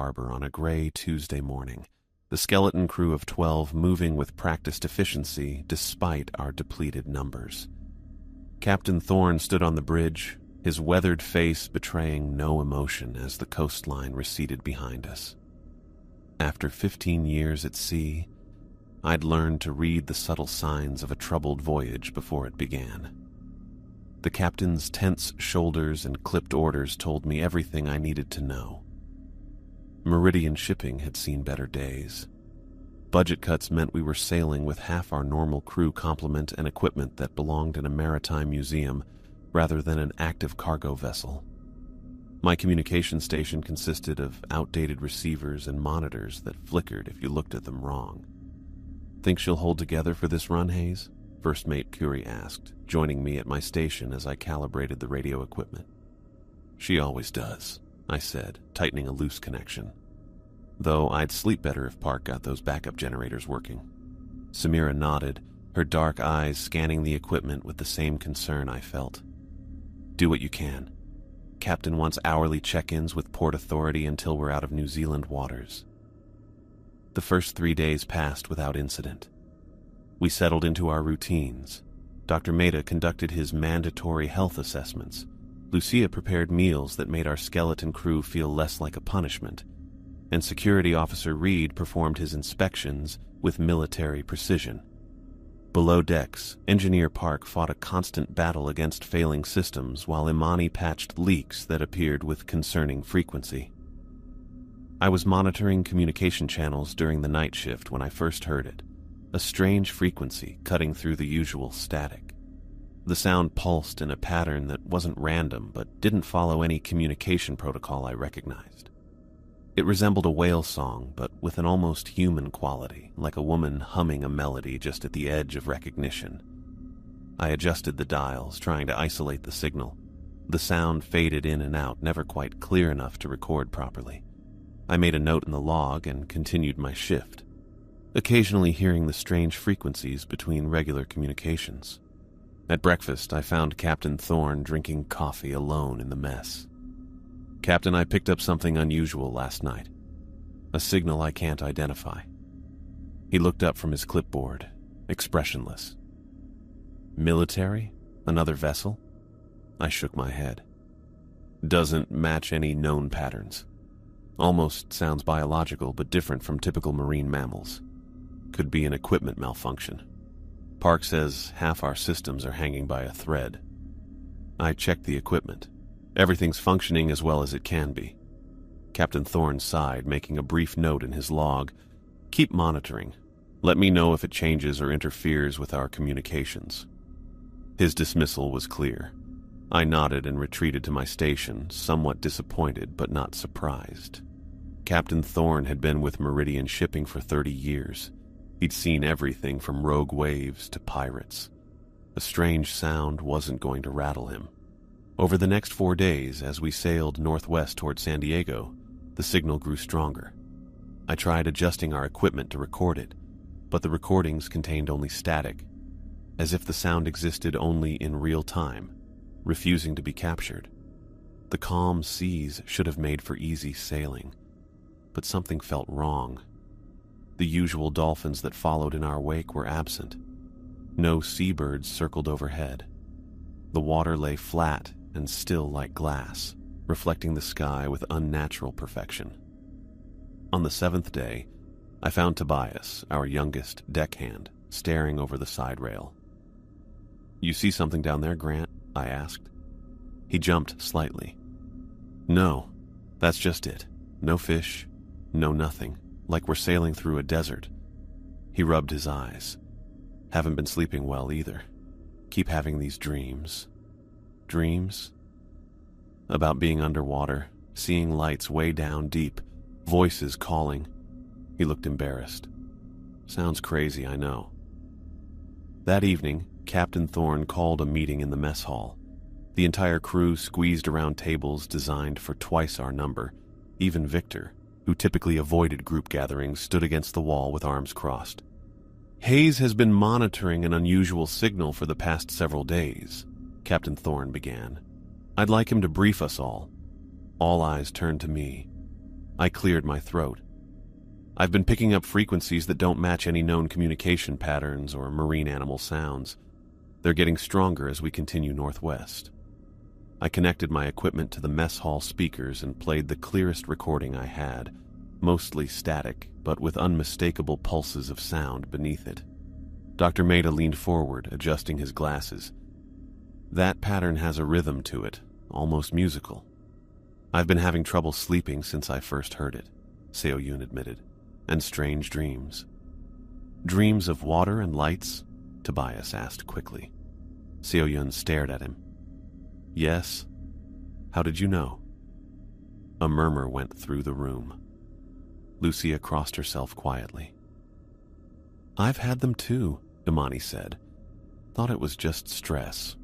harbor on a gray Tuesday morning, the skeleton crew of 12 moving with practiced efficiency despite our depleted numbers. Captain Thorne stood on the bridge, his weathered face betraying no emotion as the coastline receded behind us. After 15 years at sea, I'd learned to read the subtle signs of a troubled voyage before it began. The captain's tense shoulders and clipped orders told me everything I needed to know. Meridian Shipping had seen better days. Budget cuts meant we were sailing with half our normal crew complement and equipment that belonged in a maritime museum rather than an active cargo vessel. My communication station consisted of outdated receivers and monitors that flickered if you looked at them wrong. "Think she'll hold together for this run, Hayes?" First Mate Curie asked, joining me at my station as I calibrated the radio equipment. "She always does," I said, tightening a loose connection. Though I'd sleep better if Park got those backup generators working. Samira nodded, her dark eyes scanning the equipment with the same concern I felt. "Do what you can. Captain wants hourly check-ins with Port Authority until we're out of New Zealand waters." The first 3 days passed without incident. We settled into our routines. Dr. Maida conducted his mandatory health assessments. Lucia prepared meals that made our skeleton crew feel less like a punishment. And Security Officer Reed performed his inspections with military precision. Below decks, Engineer Park fought a constant battle against failing systems while Imani patched leaks that appeared with concerning frequency. I was monitoring communication channels during the night shift when I first heard it. A strange frequency cutting through the usual static. The sound pulsed in a pattern that wasn't random but didn't follow any communication protocol I recognized. It resembled a whale song, but with an almost human quality, like a woman humming a melody just at the edge of recognition. I adjusted the dials, trying to isolate the signal. The sound faded in and out, never quite clear enough to record properly. I made a note in the log and continued my shift, occasionally hearing the strange frequencies between regular communications. At breakfast, I found Captain Thorne drinking coffee alone in the mess. "Captain, I picked up something unusual last night. A signal I can't identify." He looked up from his clipboard, expressionless. "Military? Another vessel?" I shook my head. "Doesn't match any known patterns. Almost sounds biological, but different from typical marine mammals. Could be an equipment malfunction. Park says half our systems are hanging by a thread." I checked the equipment. Everything's functioning as well as it can be. Captain Thorne sighed, making a brief note in his log. "Keep monitoring. Let me know if it changes or interferes with our communications." His dismissal was clear. I nodded and retreated to my station, somewhat disappointed but not surprised. Captain Thorne had been with Meridian Shipping for 30 years. He'd seen everything from rogue waves to pirates. A strange sound wasn't going to rattle him. Over the next 4 days, as we sailed northwest toward San Diego, the signal grew stronger. I tried adjusting our equipment to record it, but the recordings contained only static, as if the sound existed only in real time, refusing to be captured. The calm seas should have made for easy sailing, but something felt wrong. The usual dolphins that followed in our wake were absent. No seabirds circled overhead. The water lay flat and still like glass, reflecting the sky with unnatural perfection. On the 7th day, I found Tobias, our youngest deckhand, staring over the side rail. "You see something down there, Grant?" I asked. He jumped slightly. "No, that's just it. No fish, no nothing, like we're sailing through a desert." He rubbed his eyes. "Haven't been sleeping well either. Keep having these dreams." Dreams? About being underwater, seeing lights way down deep, voices calling. He looked embarrassed. "Sounds crazy, I know." That evening, Captain Thorne called a meeting in the mess hall. The entire crew squeezed around tables designed for twice our number. Even Victor, who typically avoided group gatherings, stood against the wall with arms crossed. "Hayes has been monitoring an unusual signal for the past several days," Captain Thorne began. "I'd like him to brief us all." All eyes turned to me. I cleared my throat. I've been picking up frequencies that don't match any known communication patterns or marine animal sounds. They're getting stronger as we continue northwest. I connected my equipment to the mess hall speakers and played the clearest recording I had, mostly static, but with unmistakable pulses of sound beneath it. Dr. Maida leaned forward, adjusting his glasses. That pattern has a rhythm to it, almost musical. I've been having trouble sleeping since I first heard it, Seo-Yun admitted, and strange dreams. Dreams of water and lights? Tobias asked quickly. Seo-Yun stared at him. Yes. How did you know? A murmur went through the room. Lucia crossed herself quietly. I've had them too, Imani said. Thought it was just stress.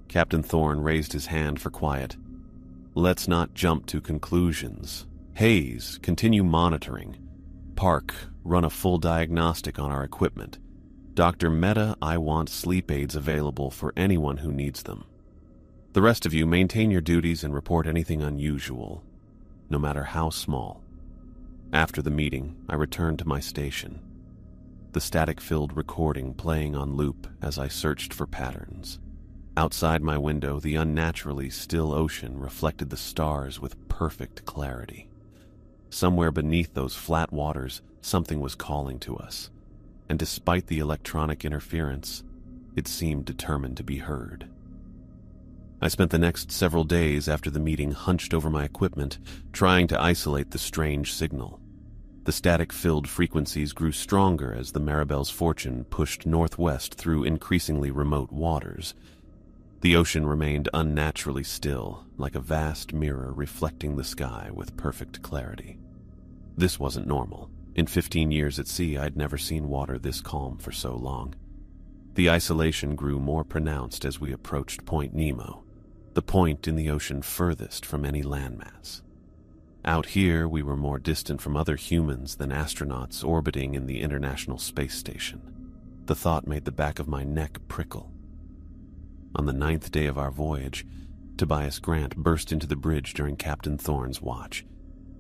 Captain Thorne raised his hand for quiet. Let's not jump to conclusions. Hayes, continue monitoring. Park, run a full diagnostic on our equipment. Dr. Mehta, I want sleep aids available for anyone who needs them. The rest of you maintain your duties and report anything unusual, no matter how small. After the meeting, I returned to my station, the static-filled recording playing on loop as I searched for patterns. Outside my window, the unnaturally still ocean reflected the stars with perfect clarity. Somewhere beneath those flat waters, something was calling to us, and despite the electronic interference, it seemed determined to be heard. I spent the next several days after the meeting hunched over my equipment, trying to isolate the strange signal. The static-filled frequencies grew stronger as the Maribel's fortune pushed northwest through increasingly remote waters. The ocean remained unnaturally still, like a vast mirror reflecting the sky with perfect clarity. This wasn't normal. In 15 years at sea, I'd never seen water this calm for so long. The isolation grew more pronounced as we approached Point Nemo, the point in the ocean furthest from any landmass. Out here, we were more distant from other humans than astronauts orbiting in the International Space Station. The thought made the back of my neck prickle. On the 9th day of our voyage, Tobias Grant burst into the bridge during Captain Thorne's watch,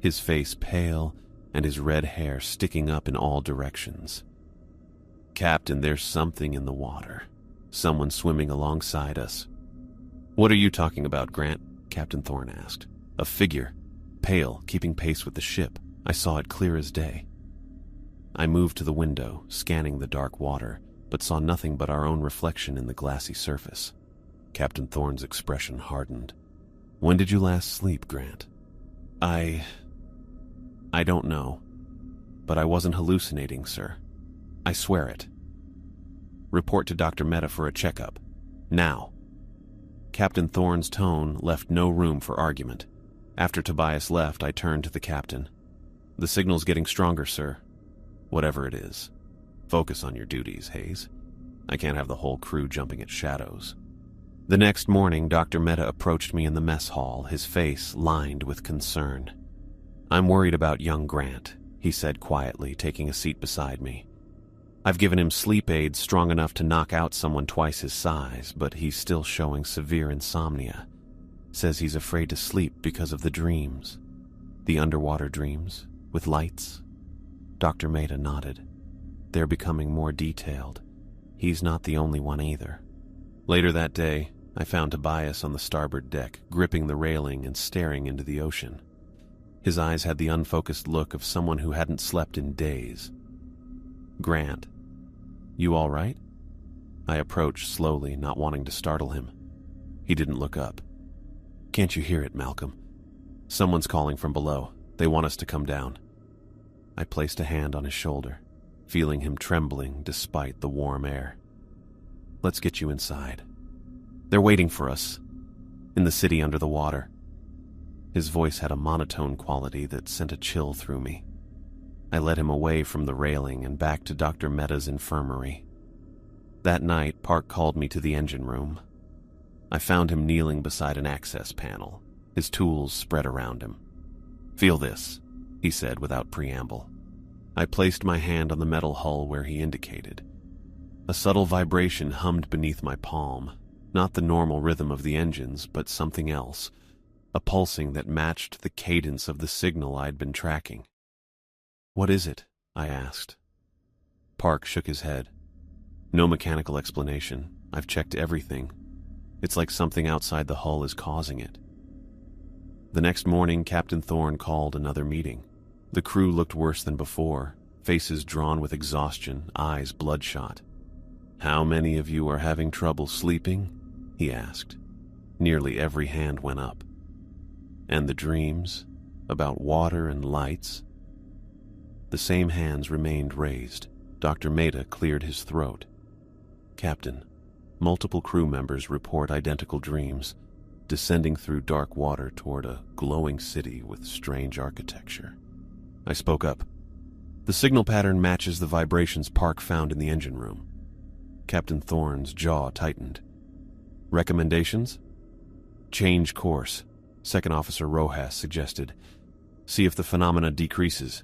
his face pale and his red hair sticking up in all directions. Captain, there's something in the water. Someone swimming alongside us. What are you talking about, Grant? Captain Thorne asked. A figure, pale, keeping pace with the ship. I saw it clear as day. I moved to the window, scanning the dark water, but saw nothing but our own reflection in the glassy surface. Captain Thorne's expression hardened. When did you last sleep, Grant? I don't know, but I wasn't hallucinating, sir. I swear it. Report to Dr. Mehta for a checkup. Now. Captain Thorne's tone left no room for argument. After Tobias left, I turned to the captain. The signal's getting stronger, sir. Whatever it is. Focus on your duties, Hayes. I can't have the whole crew jumping at shadows. The next morning, Dr. Mehta approached me in the mess hall, his face lined with concern. I'm worried about young Grant, he said quietly, taking a seat beside me. I've given him sleep aids strong enough to knock out someone twice his size, but he's still showing severe insomnia. Says he's afraid to sleep because of the dreams. The underwater dreams, with lights. Dr. Maida nodded. They're becoming more detailed. He's not the only one either. Later that day, I found Tobias on the starboard deck, gripping the railing and staring into the ocean. His eyes had the unfocused look of someone who hadn't slept in days. Grant, you all right? I approached slowly, not wanting to startle him. He didn't look up. Can't you hear it, Malcolm? Someone's calling from below. They want us to come down. I placed a hand on his shoulder, feeling him trembling despite the warm air. Let's get you inside. They're waiting for us, in the city under the water. His voice had a monotone quality that sent a chill through me. I led him away from the railing and back to Dr. Mehta's infirmary. That night, Park called me to the engine room. I found him kneeling beside an access panel, his tools spread around him. Feel this, he said without preamble. I placed my hand on the metal hull where he indicated. A subtle vibration hummed beneath my palm, not the normal rhythm of the engines, but something else. a pulsing that matched the cadence of the signal I'd been tracking. "What is it?" I asked. Park shook his head. "No mechanical explanation. I've checked everything. It's like something outside the hull is causing it." The next morning, Captain Thorne called another meeting. The crew looked worse than before, faces drawn with exhaustion, eyes bloodshot. "How many of you are having trouble sleeping?" he asked. Nearly every hand went up. "And the dreams? About water and lights?" The same hands remained raised. Dr. Mehta cleared his throat. "Captain, multiple crew members report identical dreams, descending through dark water toward a glowing city with strange architecture." I spoke up. "The signal pattern matches the vibrations Park found in the engine room." Captain Thorne's jaw tightened. "Recommendations?" "Change course," Second Officer Rojas suggested. "See if the phenomena decreases.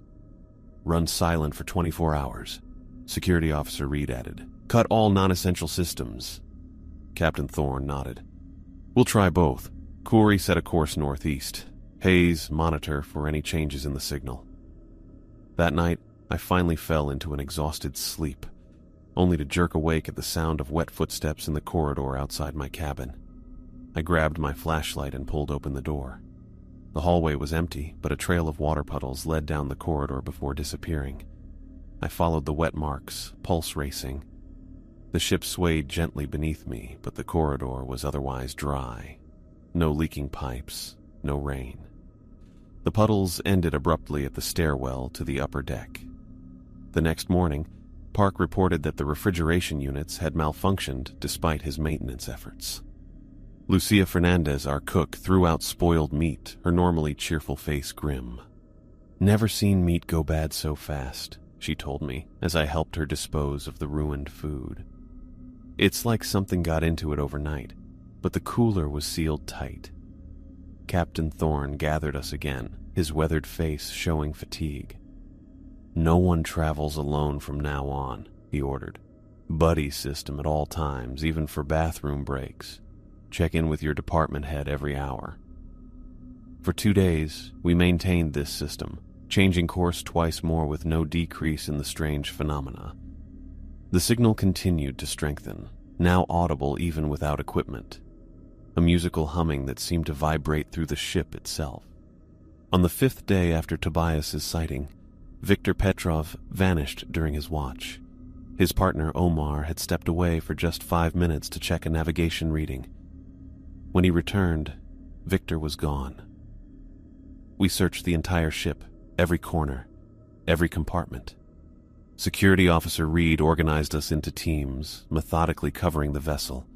Run silent for 24 hours. Security Officer Reed added. "Cut all non-essential systems." Captain Thorne nodded. "We'll try both." Corey set a course northeast. Hayes, monitor for any changes in the signal. That night, I finally fell into an exhausted sleep, only to jerk awake at the sound of wet footsteps in the corridor outside my cabin. I grabbed my flashlight and pulled open the door. The hallway was empty, but a trail of water puddles led down the corridor before disappearing. I followed the wet marks, pulse racing. The ship swayed gently beneath me, but the corridor was otherwise dry. No leaking pipes, no rain. The puddles ended abruptly at the stairwell to the upper deck. The next morning, Park reported that the refrigeration units had malfunctioned despite his maintenance efforts. Lucia Fernandez, our cook, threw out spoiled meat, her normally cheerful face grim. "Never seen meat go bad so fast," she told me as I helped her dispose of the ruined food. "It's like something got into it overnight, but the cooler was sealed tight." Captain Thorne gathered us again, his weathered face showing fatigue. "No one travels alone from now on," he ordered. "Buddy system at all times, even for bathroom breaks. Check in with your department head every hour." For 2 days, we maintained this system, changing course twice more with no decrease in the strange phenomena. The signal continued to strengthen, now audible even without equipment. A musical humming that seemed to vibrate through the ship itself. On the 5th day after Tobias's sighting, Viktor Petrov vanished during his watch. His partner Omar had stepped away for just 5 minutes to check a navigation reading. When he returned, Victor was gone. We searched the entire ship, every corner, every compartment. Security Officer Reed organized us into teams, methodically covering the vessel.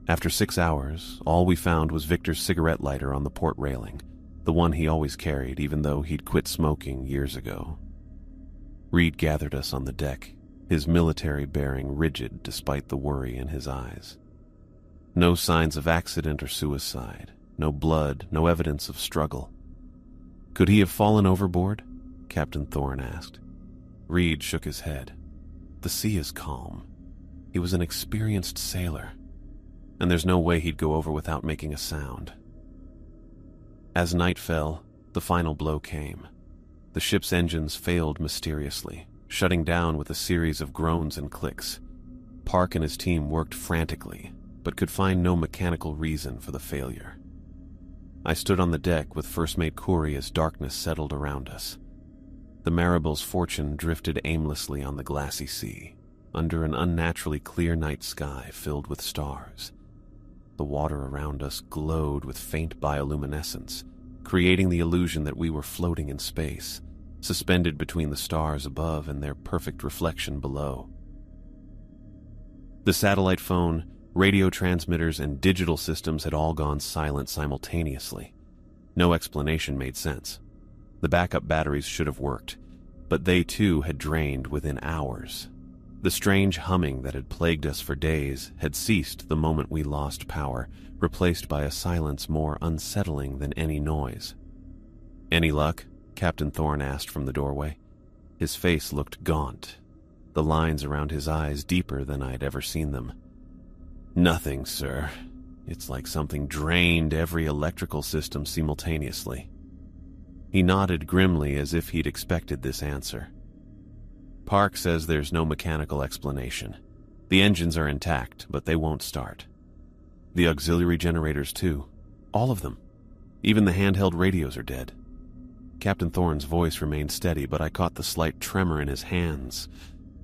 After 6 hours, all we found was Victor's cigarette lighter on the port railing, the one he always carried even though he'd quit smoking years ago. Reed gathered us on the deck, his military bearing rigid despite the worry in his eyes. No signs of accident or suicide, no blood, no evidence of struggle. "Could he have fallen overboard?" Captain Thorne asked. Reed shook his head. "The sea is calm. He was an experienced sailor, and there's no way he'd go over without making a sound." As night fell, the final blow came. The ship's engines failed mysteriously, shutting down with a series of groans and clicks. Park and his team worked frantically, but could find no mechanical reason for the failure. I stood on the deck with First Mate Corey as darkness settled around us. The Maribel's Fortune drifted aimlessly on the glassy sea, under an unnaturally clear night sky filled with stars. The water around us glowed with faint bioluminescence, creating the illusion that we were floating in space, suspended between the stars above and their perfect reflection below. The satellite phone, radio transmitters, and digital systems had all gone silent simultaneously. No explanation made sense. The backup batteries should have worked, but they too had drained within hours. The strange humming that had plagued us for days had ceased the moment we lost power, replaced by a silence more unsettling than any noise. "Any luck?" Captain Thorne asked from the doorway. His face looked gaunt, the lines around his eyes deeper than I'd ever seen them. "Nothing, sir. It's like something drained every electrical system simultaneously. He nodded grimly as if he'd expected this answer. Park says there's no mechanical explanation. The engines are intact, but they won't start. The auxiliary generators too. All of them. Even the handheld radios are dead. Captain Thorne's voice remained steady, but I caught the slight tremor in his hands,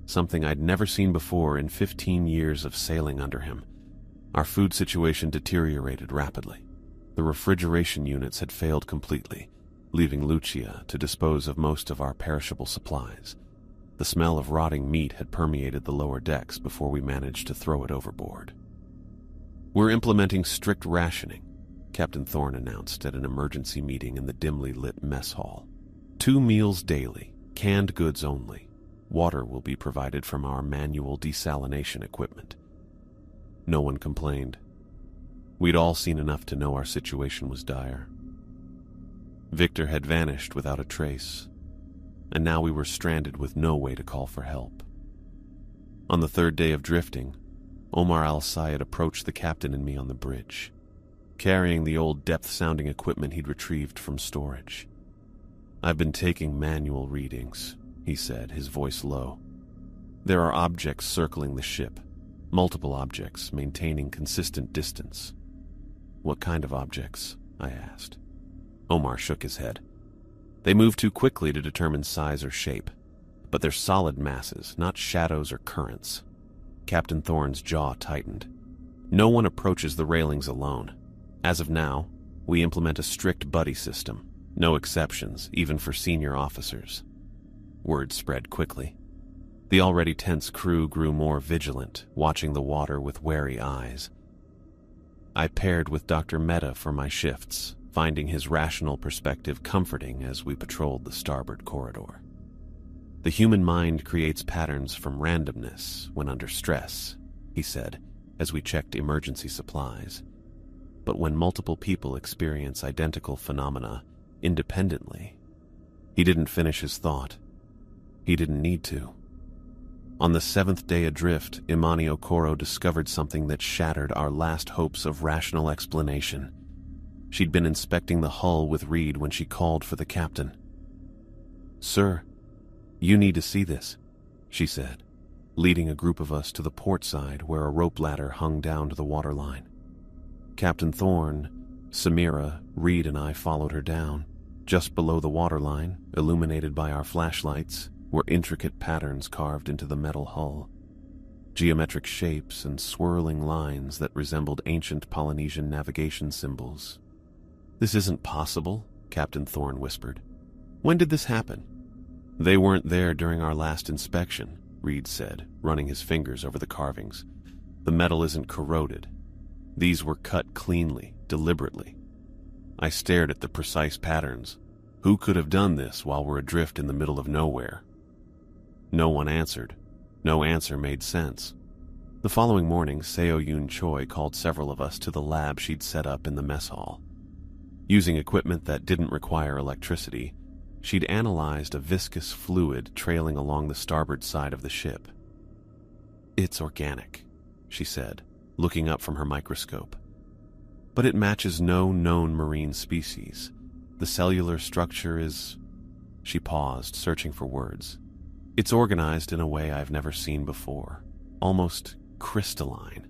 something I'd never seen before in 15 years of sailing under him. Our food situation deteriorated rapidly. The refrigeration units had failed completely, leaving Lucia to dispose of most of our perishable supplies. The smell of rotting meat had permeated the lower decks before we managed to throw it overboard. "We're implementing strict rationing," Captain Thorne announced at an emergency meeting in the dimly lit mess hall. 2 meals daily, canned goods only. Water will be provided from our manual desalination equipment. No one complained. We'd all seen enough to know our situation was dire. Victor had vanished without a trace, and now we were stranded with no way to call for help. On the 3rd day of drifting, Omar al-Sayed approached the captain and me on the bridge, carrying the old depth-sounding equipment he'd retrieved from storage. "I've been taking manual readings," he said, his voice low. "There are objects circling the ship, multiple objects maintaining consistent distance." "What kind of objects?" I asked. Omar shook his head. "They move too quickly to determine size or shape, but they're solid masses, not shadows or currents." Captain Thorne's jaw tightened. "No one approaches the railings alone. As of now, we implement a strict buddy system. No exceptions, even for senior officers." Word spread quickly. The already tense crew grew more vigilant, watching the water with wary eyes. I paired with Dr. Mehta for my shifts, finding his rational perspective comforting as we patrolled the starboard corridor. "The human mind creates patterns from randomness when under stress," he said, as we checked emergency supplies. "But when multiple people experience identical phenomena independently..." He didn't finish his thought. He didn't need to. On the 7th day adrift, Imani Okoro discovered something that shattered our last hopes of rational explanation. She'd been inspecting the hull with Reed when she called for the captain. "Sir, you need to see this," she said, leading a group of us to the port side where a rope ladder hung down to the waterline. Captain Thorne, Samira, Reed, and I followed her down. Just below the waterline, illuminated by our flashlights, were intricate patterns carved into the metal hull. Geometric shapes and swirling lines that resembled ancient Polynesian navigation symbols. "This isn't possible," Captain Thorne whispered. "When did this happen?" "They weren't there during our last inspection," Reed said, running his fingers over the carvings. "The metal isn't corroded. These were cut cleanly, deliberately." I stared at the precise patterns. Who could have done this while we're adrift in the middle of nowhere? No one answered. No answer made sense. The following morning, Seo Yoon Choi called several of us to the lab she'd set up in the mess hall. Using equipment that didn't require electricity, she'd analyzed a viscous fluid trailing along the starboard side of the ship. "It's organic," she said, looking up from her microscope. "But it matches no known marine species. The cellular structure is..." She paused, searching for words. "It's organized in a way I've never seen before, almost crystalline."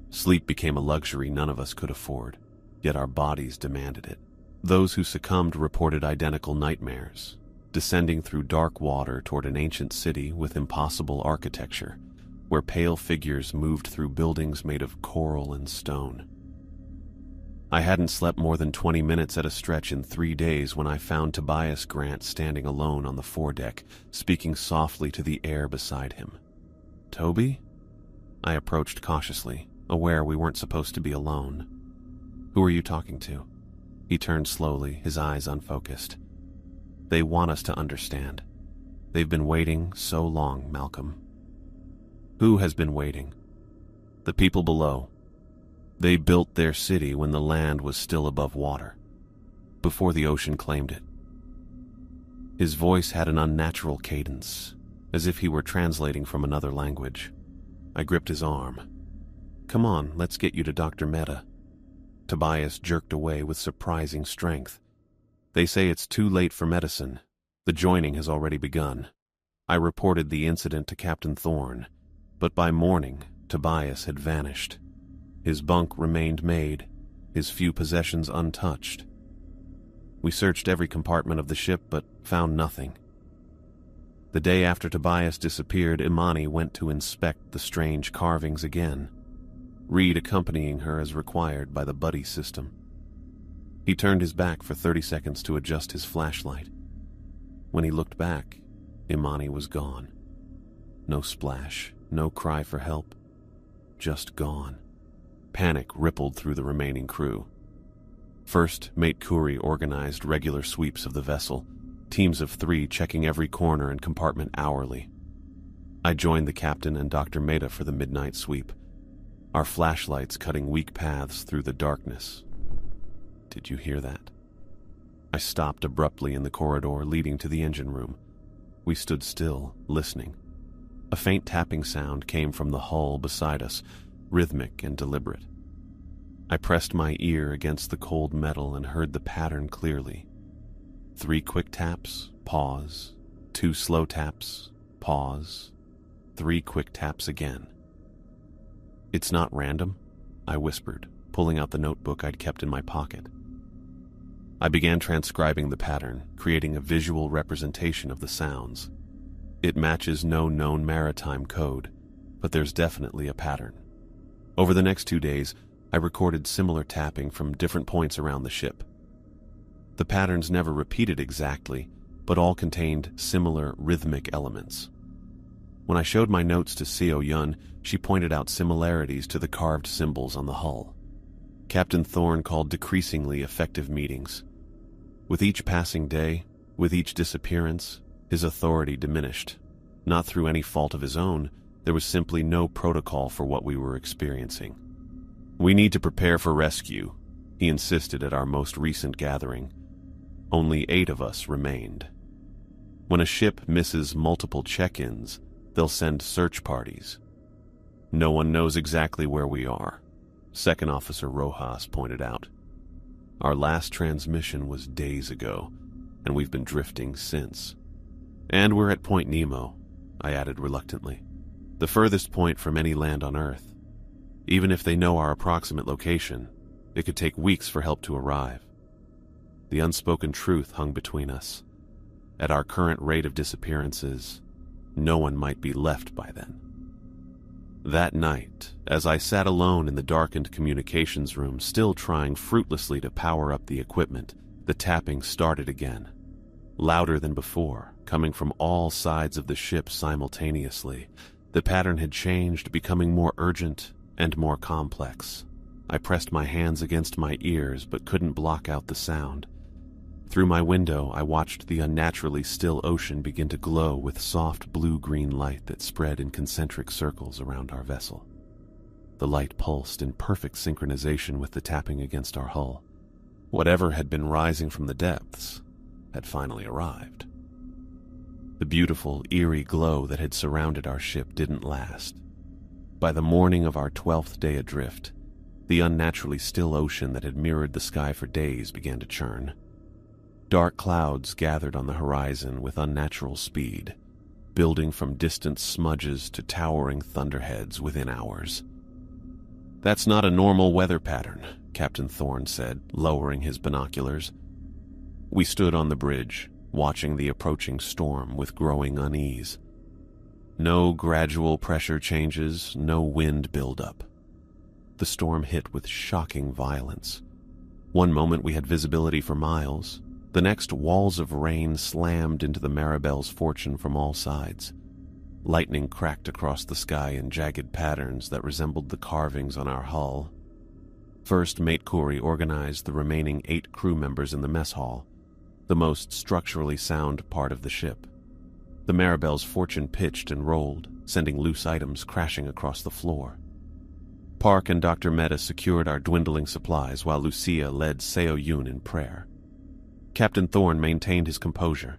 Sleep became a luxury none of us could afford, yet our bodies demanded it. Those who succumbed reported identical nightmares, descending through dark water toward an ancient city with impossible architecture, where pale figures moved through buildings made of coral and stone. I hadn't slept more than 20 minutes at a stretch in 3 days when I found Tobias Grant standing alone on the foredeck, speaking softly to the air beside him. "Toby?" I approached cautiously, aware we weren't supposed to be alone. "Who are you talking to?" He turned slowly, his eyes unfocused. "They want us to understand. They've been waiting so long, Malcolm." "Who has been waiting?" "The people below. They built their city when the land was still above water, before the ocean claimed it." His voice had an unnatural cadence, as if he were translating from another language. I gripped his arm. "Come on, let's get you to Dr. Mehta." Tobias jerked away with surprising strength. "They say it's too late for medicine. The joining has already begun." I reported the incident to Captain Thorne, but by morning, Tobias had vanished. His bunk remained made, his few possessions untouched. We searched every compartment of the ship, but found nothing. The day after Tobias disappeared, Imani went to inspect the strange carvings again, Reed accompanying her as required by the buddy system. He turned his back for 30 seconds to adjust his flashlight. When he looked back, Imani was gone. No splash, no cry for help, just gone. Panic rippled through the remaining crew. First, Mate Khoury organized regular sweeps of the vessel, teams of 3 checking every corner and compartment hourly. I joined the captain and Dr. Mehta for the midnight sweep, our flashlights cutting weak paths through the darkness. Did you hear that? I stopped abruptly in the corridor leading to the engine room. We stood still, listening. A faint tapping sound came from the hull beside us, rhythmic and deliberate. I pressed my ear against the cold metal and heard the pattern clearly. 3 quick taps, pause. 2 slow taps, pause. 3 quick taps again. "It's not random," I whispered, pulling out the notebook I'd kept in my pocket. I began transcribing the pattern, creating a visual representation of the sounds. It matches no known maritime code, but there's definitely a pattern. Over the next 2 days, I recorded similar tapping from different points around the ship. The patterns never repeated exactly, but all contained similar rhythmic elements. When I showed my notes to Seo Yun, she pointed out similarities to the carved symbols on the hull. Captain Thorne called decreasingly effective meetings. With each passing day, with each disappearance, his authority diminished. Not through any fault of his own, there was simply no protocol for what we were experiencing. "We need to prepare for rescue," he insisted at our most recent gathering. Only 8 of us remained. When a ship misses multiple check-ins, they'll send search parties. "No one knows exactly where we are," Second Officer Rojas pointed out. "Our last transmission was days ago, and we've been drifting since. And we're at Point Nemo," I added reluctantly. "The furthest point from any land on Earth. Even if they know our approximate location, it could take weeks for help to arrive." The unspoken truth hung between us. At our current rate of disappearances, no one might be left by then. That night, as I sat alone in the darkened communications room, still trying fruitlessly to power up the equipment, the tapping started again. Louder than before, coming from all sides of the ship simultaneously. The pattern had changed, becoming more urgent and more complex. I pressed my hands against my ears but couldn't block out the sound. Through my window, I watched the unnaturally still ocean begin to glow with soft blue-green light that spread in concentric circles around our vessel. The light pulsed in perfect synchronization with the tapping against our hull. Whatever had been rising from the depths had finally arrived. The beautiful, eerie glow that had surrounded our ship didn't last. By the morning of our 12th day adrift, the unnaturally still ocean that had mirrored the sky for days began to churn. Dark clouds gathered on the horizon with unnatural speed, building from distant smudges to towering thunderheads within hours. "That's not a normal weather pattern," Captain Thorne said, lowering his binoculars. We stood on the bridge, watching the approaching storm with growing unease. No gradual pressure changes, no wind buildup. The storm hit with shocking violence. One moment we had visibility for miles. The next, walls of rain slammed into the Maribel's Fortune from all sides. Lightning cracked across the sky in jagged patterns that resembled the carvings on our hull. First, Mate Khoury organized the remaining 8 crew members in the mess hall, the most structurally sound part of the ship. The Maribel's Fortune pitched and rolled, sending loose items crashing across the floor. Park and Dr. Mehta secured our dwindling supplies while Lucia led Seo Yun in prayer. Captain Thorne maintained his composure,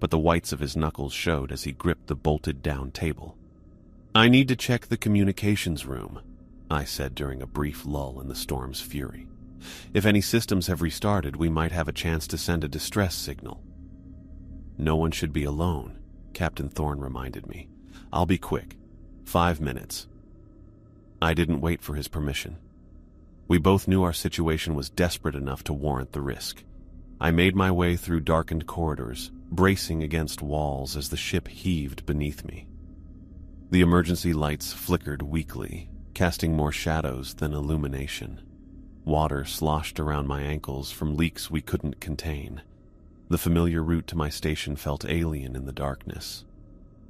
but the whites of his knuckles showed as he gripped the bolted-down table. "I need to check the communications room," I said during a brief lull in the storm's fury. "If any systems have restarted, we might have a chance to send a distress signal." "No one should be alone," Captain Thorne reminded me. "I'll be quick. 5 minutes." I didn't wait for his permission. We both knew our situation was desperate enough to warrant the risk. I made my way through darkened corridors, bracing against walls as the ship heaved beneath me. The emergency lights flickered weakly, casting more shadows than illumination. Water sloshed around my ankles from leaks we couldn't contain. The familiar route to my station felt alien in the darkness.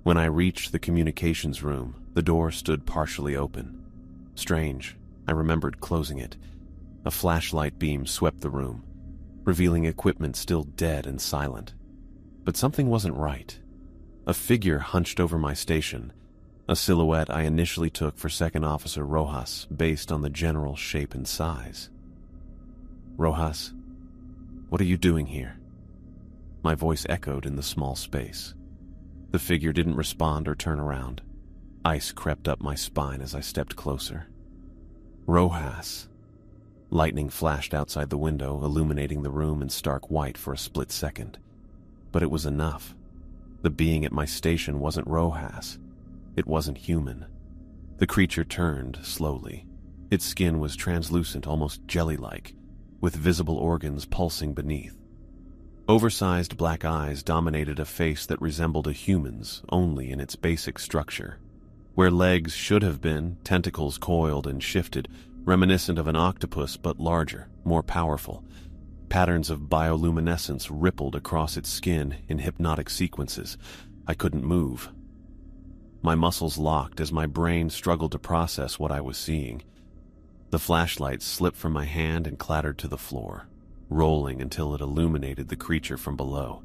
When I reached the communications room, the door stood partially open. Strange, I remembered closing it. A flashlight beam swept the room, revealing equipment still dead and silent. But something wasn't right. A figure hunched over my station, a silhouette I initially took for Second Officer Rojas based on the general's shape and size. "Rojas, what are you doing here?" My voice echoed in the small space. The figure didn't respond or turn around. Ice crept up my spine as I stepped closer. "Rojas." Lightning flashed outside the window, illuminating the room in stark white for a split second. But it was enough. The being at my station wasn't Rojas. It wasn't human. The creature turned slowly. Its skin was translucent, almost jelly-like, with visible organs pulsing beneath. Oversized black eyes dominated a face that resembled a human's only in its basic structure. Where legs should have been, tentacles coiled and shifted, reminiscent of an octopus but larger, more powerful. Patterns of bioluminescence rippled across its skin in hypnotic sequences. I couldn't move. My muscles locked as my brain struggled to process what I was seeing. The flashlight slipped from my hand and clattered to the floor, rolling until it illuminated the creature from below,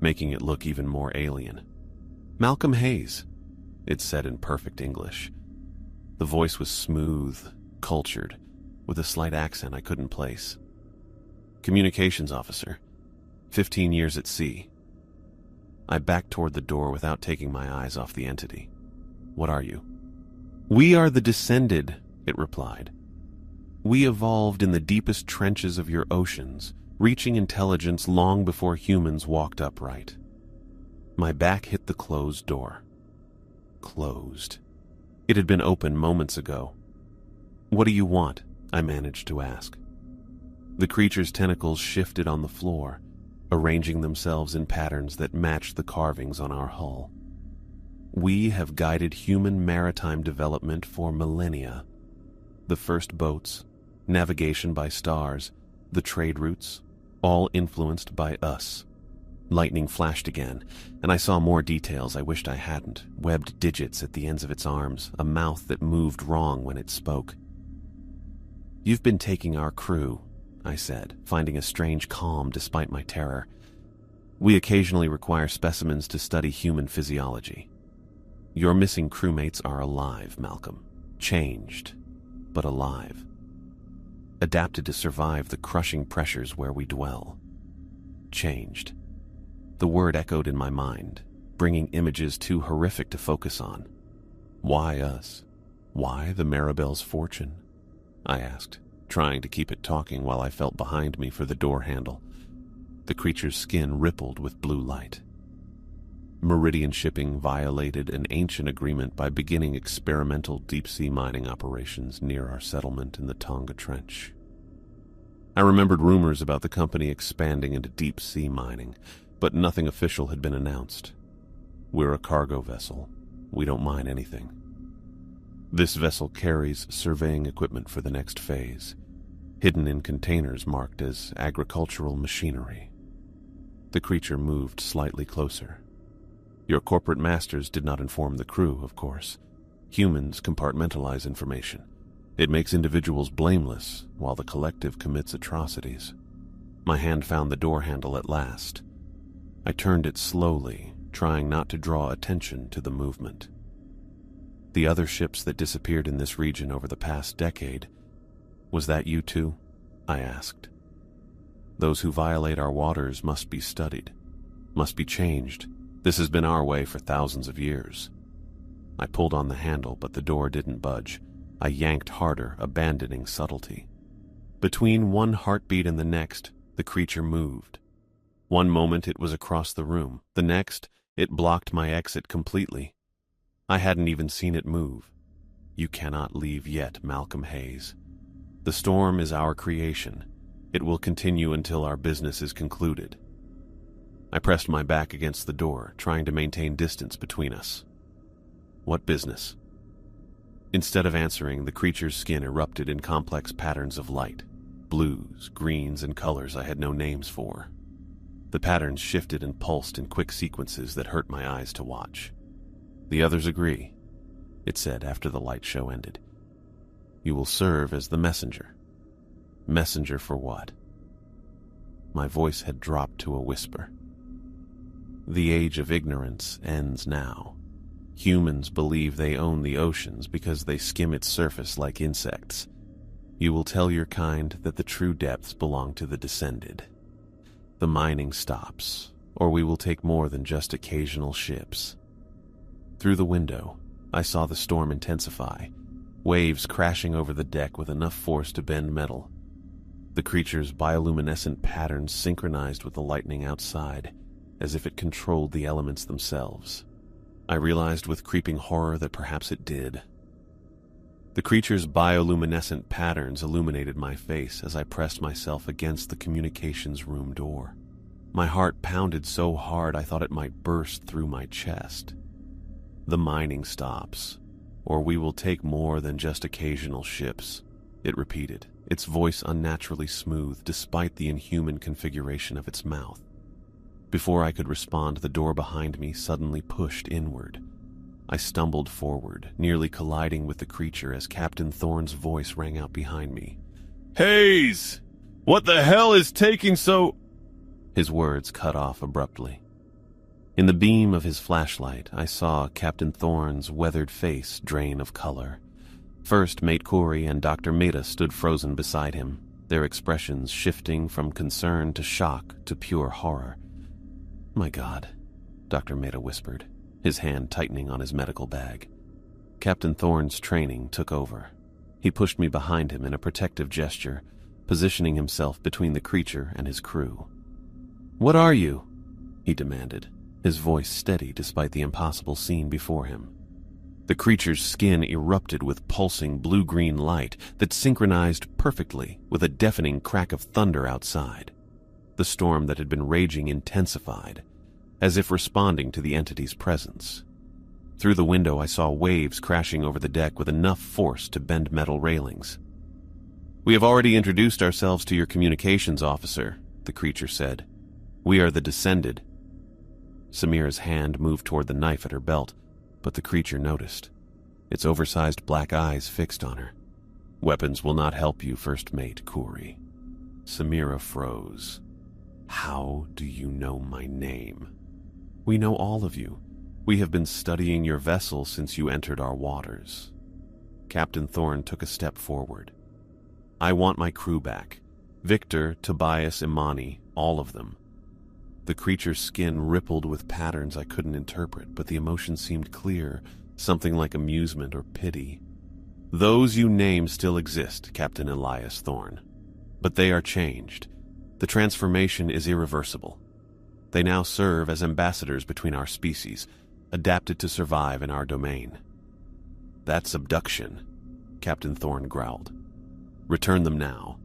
making it look even more alien. "Malcolm Hayes," it said in perfect English. The voice was smooth, cultured, with a slight accent I couldn't place. "Communications officer. 15 years at sea." I backed toward the door without taking my eyes off the entity. "What are you?" "We are the Descended," it replied. "We evolved in the deepest trenches of your oceans, reaching intelligence long before humans walked upright." My back hit the closed door. Closed. It had been open moments ago. "What do you want?" I managed to ask. The creature's tentacles shifted on the floor, arranging themselves in patterns that matched the carvings on our hull. "We have guided human maritime development for millennia. The first boats, navigation by stars, the trade routes, all influenced by us." Lightning flashed again, and I saw more details I wished I hadn't. Webbed digits at the ends of its arms, a mouth that moved wrong when it spoke. "You've been taking our crew," I said, finding a strange calm despite my terror. "We occasionally require specimens to study human physiology. Your missing crewmates are alive, Malcolm. Changed, but alive. Adapted to survive the crushing pressures where we dwell. Changed." The word echoed in my mind, bringing images too horrific to focus on. "Why us? Why the Maribel's fortune?" I asked, trying to keep it talking while I felt behind me for the door handle. The creature's skin rippled with blue light. "Meridian Shipping violated an ancient agreement by beginning experimental deep-sea mining operations near our settlement in the Tonga Trench." I remembered rumors about the company expanding into deep-sea mining, but nothing official had been announced. "We're a cargo vessel. We don't mine anything. This vessel carries surveying equipment for the next phase, hidden in containers marked as agricultural machinery." The creature moved slightly closer. "Your corporate masters did not inform the crew, of course. Humans compartmentalize information. It makes individuals blameless, while the collective commits atrocities." My hand found the door handle at last. I turned it slowly, trying not to draw attention to the movement. "The other ships that disappeared in this region over the past decade, was that you too?" I asked. "Those who violate our waters must be studied, must be changed. This has been our way for thousands of years." I pulled on the handle, but the door didn't budge. I yanked harder, abandoning subtlety. Between one heartbeat and the next, the creature moved. One moment it was across the room. The next, it blocked my exit completely. I hadn't even seen it move. You cannot leave yet, Malcolm Hayes. The storm is our creation. It will continue until our business is concluded. I pressed my back against the door, trying to maintain distance between us. What business? Instead of answering, the creature's skin erupted in complex patterns of light, blues, greens, and colors I had no names for. The patterns shifted and pulsed in quick sequences that hurt my eyes to watch. The others agree, it said after the light show ended. You will serve as the messenger. Messenger for what? My voice had dropped to a whisper. The age of ignorance ends now. Humans believe they own the oceans because they skim its surface like insects. You will tell your kind that the true depths belong to the descended. The mining stops, or we will take more than just occasional ships. Through the window, I saw the storm intensify, waves crashing over the deck with enough force to bend metal. The creature's bioluminescent patterns synchronized with the lightning outside, as if it controlled the elements themselves. I realized with creeping horror that perhaps it did. The creature's bioluminescent patterns illuminated my face as I pressed myself against the communications room door. My heart pounded so hard I thought it might burst through my chest. The mining stops, or we will take more than just occasional ships, it repeated, its voice unnaturally smooth despite the inhuman configuration of its mouth. Before I could respond, the door behind me suddenly pushed inward. I stumbled forward, nearly colliding with the creature as Captain Thorne's voice rang out behind me. Hayes! What the hell is taking so... His words cut off abruptly. In the beam of his flashlight, I saw Captain Thorne's weathered face drain of color. First, Mate Corey and Dr. Meta stood frozen beside him, their expressions shifting from concern to shock to pure horror. My God, Dr. Meta whispered, his hand tightening on his medical bag. Captain Thorne's training took over. He pushed me behind him in a protective gesture, positioning himself between the creature and his crew. What are you? He demanded, his voice steady despite the impossible scene before him. The creature's skin erupted with pulsing blue-green light that synchronized perfectly with a deafening crack of thunder outside. The storm that had been raging intensified, as if responding to the entity's presence. Through the window, I saw waves crashing over the deck with enough force to bend metal railings. We have already introduced ourselves to your communications officer, the creature said. We are the Descended. Samira's hand moved toward the knife at her belt, but the creature noticed, its oversized black eyes fixed on her. Weapons will not help you, First Mate Corey. Samira froze. How do you know my name? We know all of you. We have been studying your vessel since you entered our waters. Captain Thorne took a step forward. I want my crew back. Victor, Tobias, Imani, all of them. The creature's skin rippled with patterns I couldn't interpret, but the emotion seemed clear, something like amusement or pity. Those you name still exist, Captain Elias Thorne, but they are changed. The transformation is irreversible. They now serve as ambassadors between our species, adapted to survive in our domain. That's abduction, Captain Thorne growled. Return them now.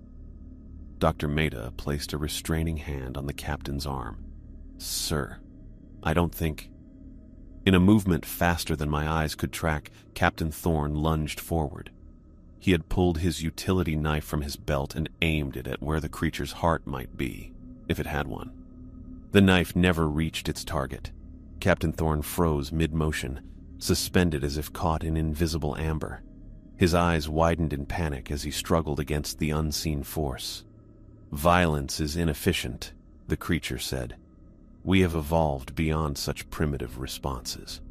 Dr. Meta placed a restraining hand on the captain's arm. Sir, I don't think... In a movement faster than my eyes could track, Captain Thorne lunged forward. He had pulled his utility knife from his belt and aimed it at where the creature's heart might be, if it had one. The knife never reached its target. Captain Thorne froze mid-motion, suspended as if caught in invisible amber. His eyes widened in panic as he struggled against the unseen force. Violence is inefficient, the creature said. We have evolved beyond such primitive responses.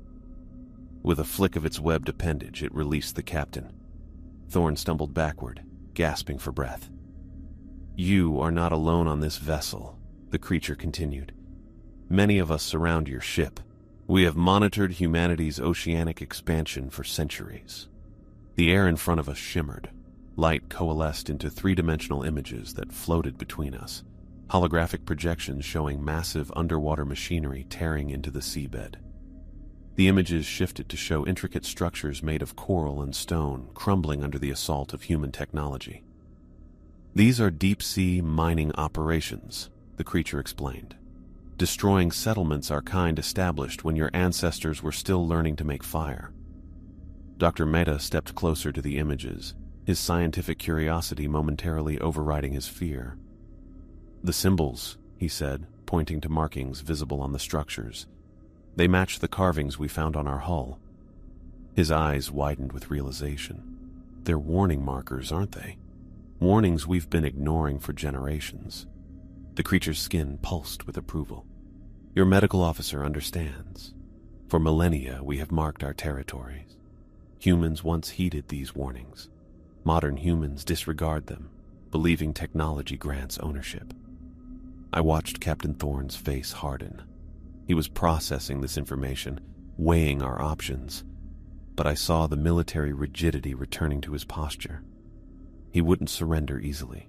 With a flick of its webbed appendage, it released the captain. Thorne stumbled backward, gasping for breath. You are not alone on this vessel, the creature continued. Many of us surround your ship. We have monitored humanity's oceanic expansion for centuries. The air in front of us shimmered. Light coalesced into three-dimensional images that floated between us, holographic projections showing massive underwater machinery tearing into the seabed. The images shifted to show intricate structures made of coral and stone crumbling under the assault of human technology. "These are deep-sea mining operations," the creature explained. "Destroying settlements our kind established when your ancestors were still learning to make fire." Dr. Mehta stepped closer to the images, his scientific curiosity momentarily overriding his fear. "The symbols," he said, pointing to markings visible on the structures. "They match the carvings we found on our hull." His eyes widened with realization. "They're warning markers, aren't they? Warnings we've been ignoring for generations." The creature's skin pulsed with approval. "Your medical officer understands. For millennia, we have marked our territories. Humans once heeded these warnings. Modern humans disregard them, believing technology grants ownership." I watched Captain Thorne's face harden. He was processing this information, weighing our options, but I saw the military rigidity returning to his posture. He wouldn't surrender easily.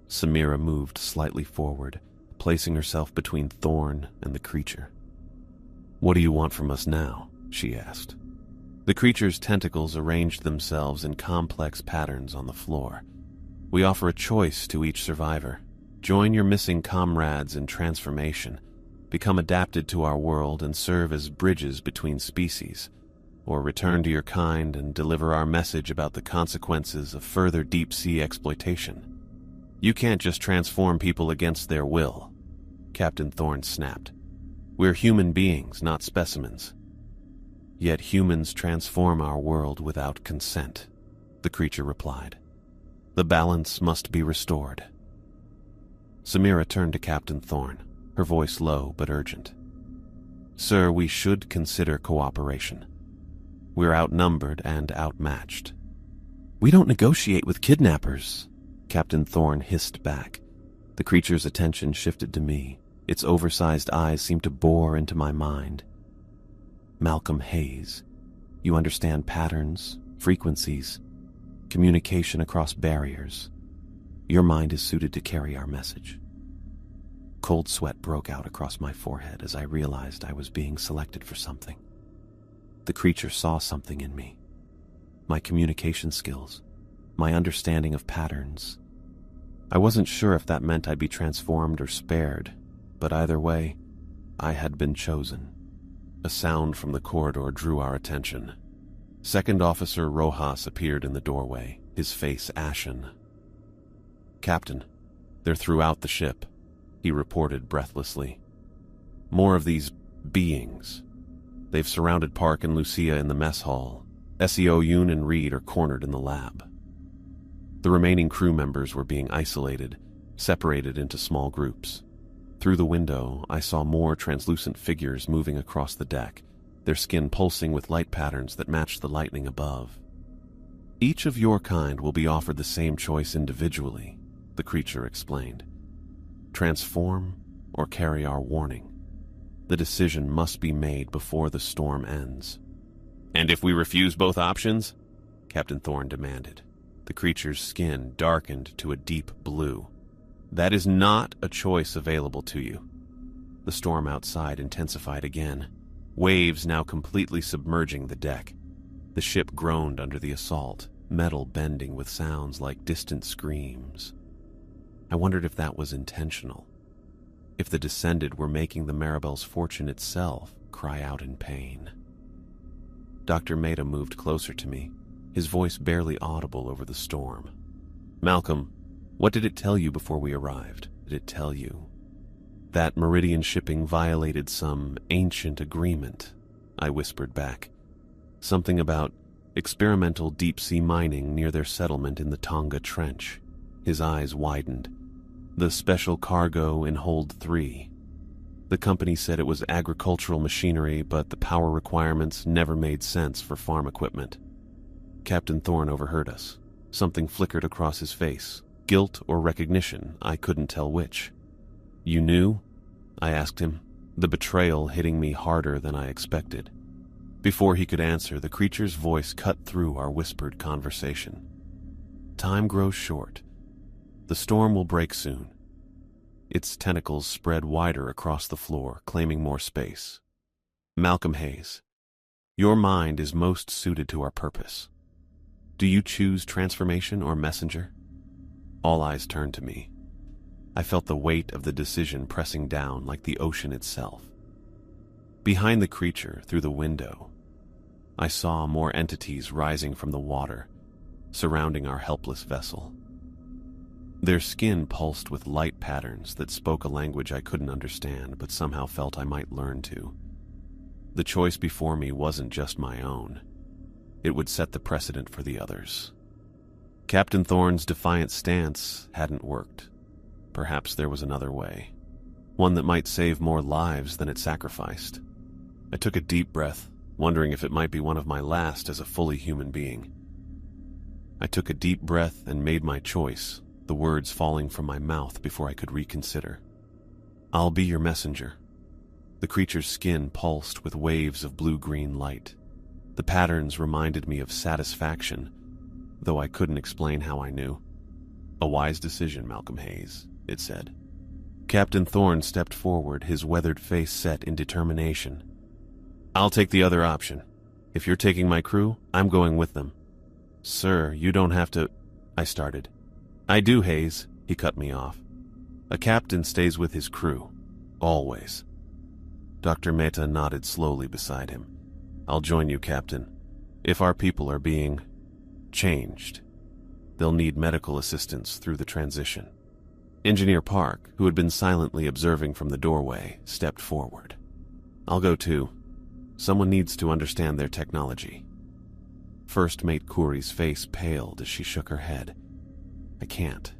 Samira moved slightly forward, placing herself between Thorne and the creature. "What do you want from us now?" she asked. The creature's tentacles arranged themselves in complex patterns on the floor. "We offer a choice to each survivor. Join your missing comrades in transformation, become adapted to our world and serve as bridges between species, or return to your kind and deliver our message about the consequences of further deep-sea exploitation. You can't just transform people against their will," Captain Thorne snapped. "We're human beings, not specimens." "Yet humans transform our world without consent," the creature replied. "The balance must be restored." Samira turned to Captain Thorne, her voice low but urgent. "Sir, we should consider cooperation. We're outnumbered and outmatched." "We don't negotiate with kidnappers," Captain Thorne hissed back. The creature's attention shifted to me. Its oversized eyes seemed to bore into my mind. "Malcolm Hayes, you understand patterns, frequencies, communication across barriers. Your mind is suited to carry our message." Cold sweat broke out across my forehead as I realized I was being selected for something. The creature saw something in me. My communication skills, my understanding of patterns. I wasn't sure if that meant I'd be transformed or spared, but either way, I had been chosen. A sound from the corridor drew our attention. Second Officer Rojas appeared in the doorway, his face ashen. "Captain, they're throughout the ship," he reported breathlessly. "More of these beings. They've surrounded Park and Lucia in the mess hall. SEO Yoon and Reed are cornered in the lab." The remaining crew members were being isolated, separated into small groups. Through the window, I saw more translucent figures moving across the deck, their skin pulsing with light patterns that matched the lightning above. "Each of your kind will be offered the same choice individually," the creature explained. "Transform or carry our warning. The decision must be made before the storm ends." "And if we refuse both options?" Captain Thorne demanded. The creature's skin darkened to a deep blue. "That is not a choice available to you." The storm outside intensified again, waves now completely submerging the deck. The ship groaned under the assault, metal bending with sounds like distant screams. I wondered if that was intentional, if the Descended were making the Maribel's fortune itself cry out in pain. Dr. Mehta moved closer to me, his voice barely audible over the storm. "Malcolm, what did it tell you before we arrived? Did it tell you that Meridian Shipping violated some ancient agreement?" I whispered back. "Something about experimental deep-sea mining near their settlement in the Tonga Trench." His eyes widened. "The special cargo in Hold 3. The company said it was agricultural machinery, but the power requirements never made sense for farm equipment." Captain Thorne overheard us. Something flickered across his face. Guilt or recognition, I couldn't tell which. "You knew?" I asked him, the betrayal hitting me harder than I expected. Before he could answer, the creature's voice cut through our whispered conversation. Time grows short. The storm will break soon. Its tentacles spread wider across the floor, claiming more space. Malcolm Hayes, your mind is most suited to our purpose. Do you choose transformation or messenger? All eyes turned to me. I felt the weight of the decision pressing down like the ocean itself. Behind the creature, through the window, I saw more entities rising from the water, surrounding our helpless vessel. Their skin pulsed with light patterns that spoke a language I couldn't understand, but somehow felt I might learn to. The choice before me wasn't just my own. It would set the precedent for the others. Captain Thorne's defiant stance hadn't worked. Perhaps there was another way, one that might save more lives than it sacrificed. I took a deep breath, wondering if it might be one of my last as a fully human being. I took a deep breath and made my choice, the words falling from my mouth before I could reconsider. I'll be your messenger. The creature's skin pulsed with waves of blue-green light. The patterns reminded me of satisfaction, though I couldn't explain how I knew. A wise decision, Malcolm Hayes, it said. Captain Thorne stepped forward, his weathered face set in determination. I'll take the other option. If you're taking my crew, I'm going with them. Sir, you don't have to... I started. I do, Hayes, he cut me off. A captain stays with his crew. Always. Dr. Mehta nodded slowly beside him. I'll join you, Captain. If our people are being... changed, they'll need medical assistance through the transition. Engineer Park, who had been silently observing from the doorway, stepped forward. I'll go too. Someone needs to understand their technology. First Mate Khoury's face paled as she shook her head. I can't.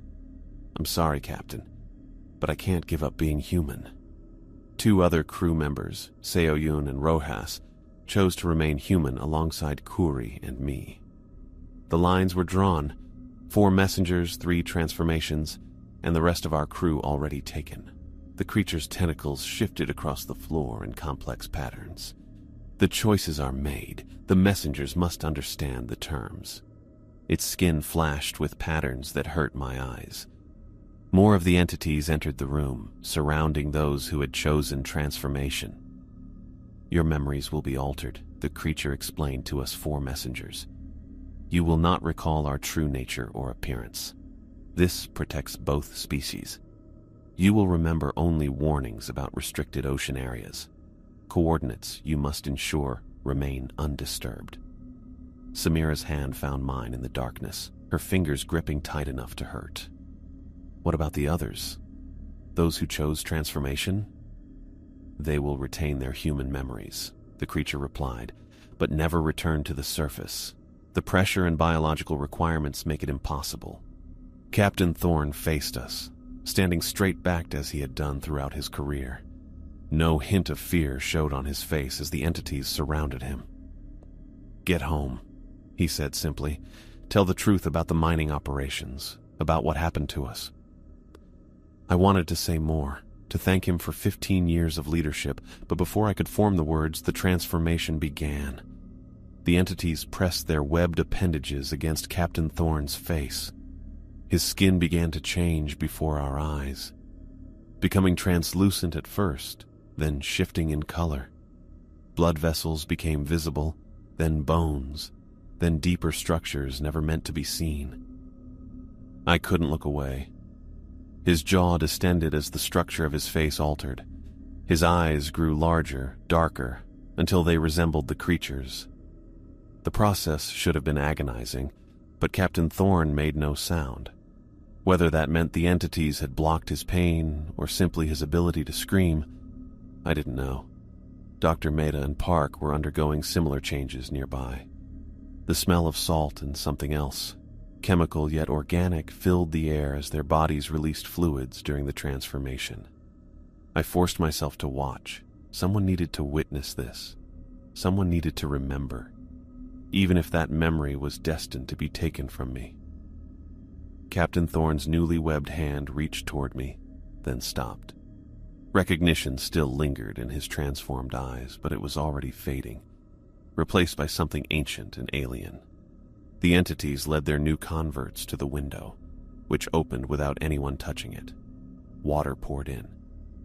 I'm sorry, Captain, but I can't give up being human. Two other crew members, Seoyun and Rojas, chose to remain human alongside Khoury and me. The lines were drawn, 4 messengers, 3 transformations, and the rest of our crew already taken. The creature's tentacles shifted across the floor in complex patterns. The choices are made. The messengers must understand the terms. Its skin flashed with patterns that hurt my eyes. More of the entities entered the room, surrounding those who had chosen transformation. Your memories will be altered, the creature explained to us 4 messengers. You will not recall our true nature or appearance. This protects both species. You will remember only warnings about restricted ocean areas. Coordinates you must ensure remain undisturbed. Samira's hand found mine in the darkness, her fingers gripping tight enough to hurt. What about the others? Those who chose transformation? They will retain their human memories, the creature replied, but never return to the surface. The pressure and biological requirements make it impossible. Captain Thorne faced us, standing straight-backed as he had done throughout his career. No hint of fear showed on his face as the entities surrounded him. Get home, he said simply. Tell the truth about the mining operations, about what happened to us. I wanted to say more, to thank him for 15 years of leadership, but before I could form the words, the transformation began. The entities pressed their webbed appendages against Captain Thorne's face. His skin began to change before our eyes, becoming translucent at first, then shifting in color. Blood vessels became visible, then bones, then deeper structures never meant to be seen. I couldn't look away. His jaw distended as the structure of his face altered. His eyes grew larger, darker, until they resembled the creature's. The process should have been agonizing, but Captain Thorne made no sound. Whether that meant the entities had blocked his pain or simply his ability to scream, I didn't know. Dr. Mehta and Park were undergoing similar changes nearby. The smell of salt and something else, chemical yet organic, filled the air as their bodies released fluids during the transformation. I forced myself to watch. Someone needed to witness this. Someone needed to remember, even if that memory was destined to be taken from me. Captain Thorne's newly webbed hand reached toward me, then stopped. Recognition still lingered in his transformed eyes, but it was already fading. replaced by something ancient and alien. The entities led their new converts to the window, which opened without anyone touching it. Water poured in,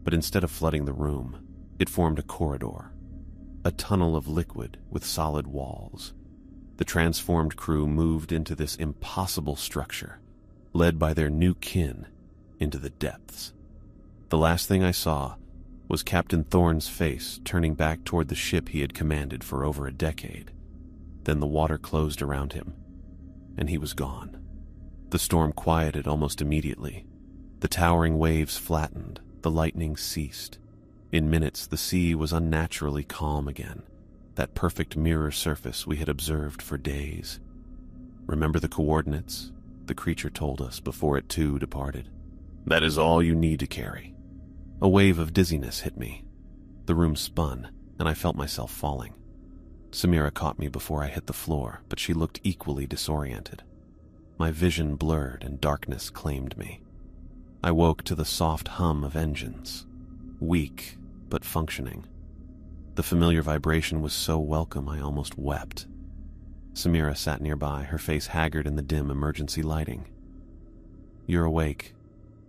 but instead of flooding the room, it formed a corridor, a tunnel of liquid with solid walls. The transformed crew moved into this impossible structure, led by their new kin into the depths. The last thing I saw was Captain Thorne's face turning back toward the ship he had commanded for over a decade. Then the water closed around him, and he was gone. The storm quieted almost immediately. The towering waves flattened, the lightning ceased. In minutes, the sea was unnaturally calm again, that perfect mirror surface we had observed for days. "Remember the coordinates?" the creature told us before it too departed. "That is all you need to carry." A wave of dizziness hit me. The room spun, and I felt myself falling. Samira caught me before I hit the floor, but she looked equally disoriented. My vision blurred and darkness claimed me. I woke to the soft hum of engines, weak but functioning. The familiar vibration was so welcome I almost wept. Samira sat nearby, her face haggard in the dim emergency lighting. "You're awake.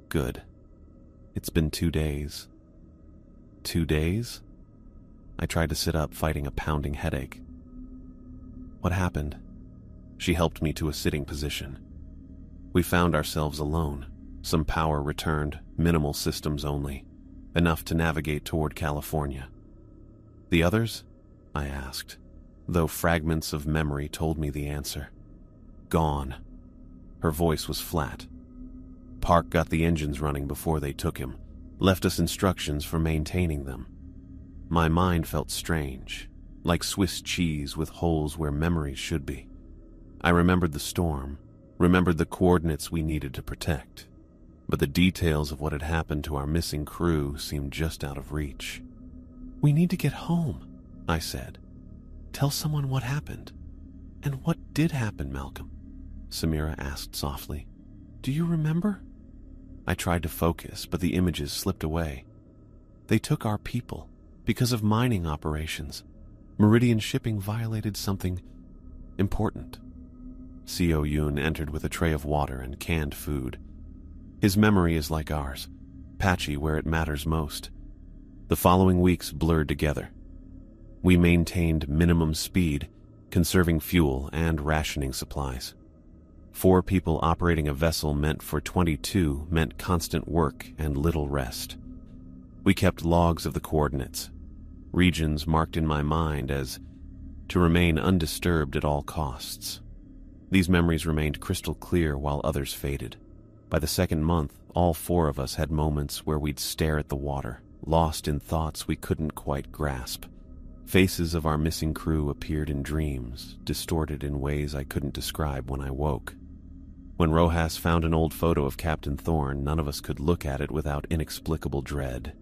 Good. It's been 2 days." 2 days? I tried to sit up, fighting a pounding headache. "What happened?" She helped me to a sitting position. We found ourselves alone. Some power returned, minimal systems only, enough to navigate toward California. "The others?" I asked, though fragments of memory told me the answer. "Gone." Her voice was flat. "Park got the engines running before they took him, left us instructions for maintaining them." My mind felt strange, like Swiss cheese with holes where memories should be. I remembered the storm, remembered the coordinates we needed to protect, but the details of what had happened to our missing crew seemed just out of reach. "We need to get home," I said. "Tell someone what happened." "And what did happen, Malcolm?" Samira asked softly. "Do you remember?" I tried to focus, but the images slipped away. "They took our people because of mining operations. Meridian Shipping violated something important." Seo Yun entered with a tray of water and canned food. His memory is like ours, patchy where it matters most. The following weeks blurred together. We maintained minimum speed, conserving fuel and rationing supplies. 4 people operating a vessel meant for 22 meant constant work and little rest. We kept logs of the coordinates, regions marked in my mind as to remain undisturbed at all costs. These memories remained crystal clear while others faded. By the second month, all 4 of us had moments where we'd stare at the water, lost in thoughts we couldn't quite grasp. Faces of our missing crew appeared in dreams, distorted in ways I couldn't describe when I woke. When Rojas found an old photo of Captain Thorne, none of us could look at it without inexplicable dread.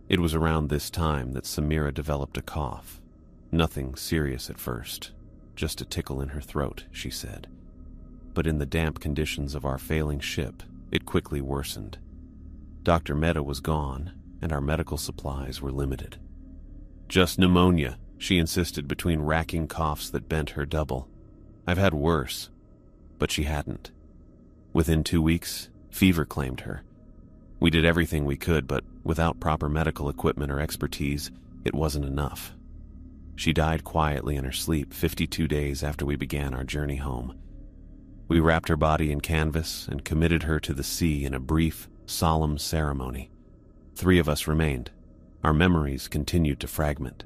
It was around this time that Samira developed a cough. Nothing serious at first, just a tickle in her throat, she said. But in the damp conditions of our failing ship, it quickly worsened. Dr. Mehta was gone, and our medical supplies were limited. "Just pneumonia," she insisted between racking coughs that bent her double. "I've had worse." But she hadn't. Within 2 weeks, fever claimed her. We did everything we could, but without proper medical equipment or expertise, it wasn't enough. She died quietly in her sleep 52 days after we began our journey home. We wrapped her body in canvas and committed her to the sea in a brief, solemn ceremony. 3 of us remained. Our memories continued to fragment.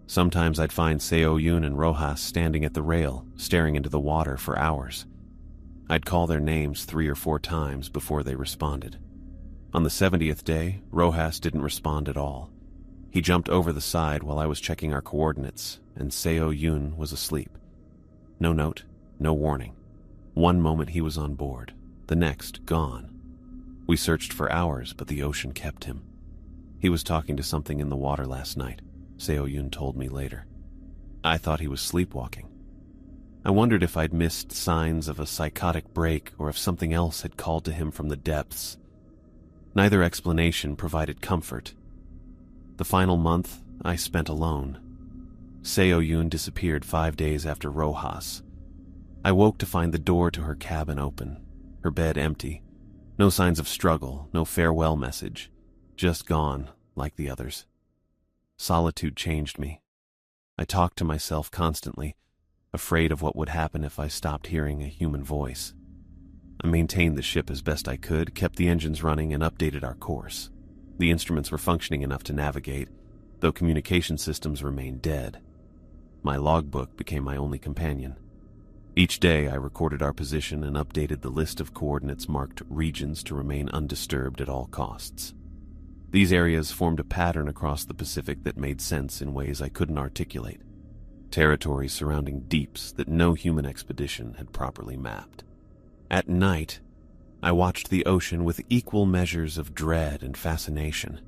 Sometimes I'd find Seo Yun and Rojas standing at the rail, staring into the water for hours. I'd call their names 3 or 4 times before they responded. On the 70th day, Rojas didn't respond at all. He jumped over the side while I was checking our coordinates, and Seo Yun was asleep. No note, no warning. One moment he was on board, the next gone. We searched for hours, but the ocean kept him. He was talking to something in the water last night, Seo Yun told me later. I thought he was sleepwalking. I wondered if I'd missed signs of a psychotic break or if something else had called to him from the depths. Neither explanation provided comfort. The final month I spent alone. Seo-Yoon disappeared 5 days after Rojas. I woke to find the door to her cabin open, her bed empty. No signs of struggle, no farewell message. Just gone, like the others. Solitude changed me. I talked to myself constantly, afraid of what would happen if I stopped hearing a human voice. I maintained the ship as best I could, kept the engines running, and updated our course. The instruments were functioning enough to navigate, though communication systems remained dead. My logbook became my only companion. Each day I recorded our position and updated the list of coordinates marked regions to remain undisturbed at all costs. These areas formed a pattern across the Pacific that made sense in ways I couldn't articulate. Territories surrounding deeps that no human expedition had properly mapped. At night, I watched the ocean with equal measures of dread and fascination.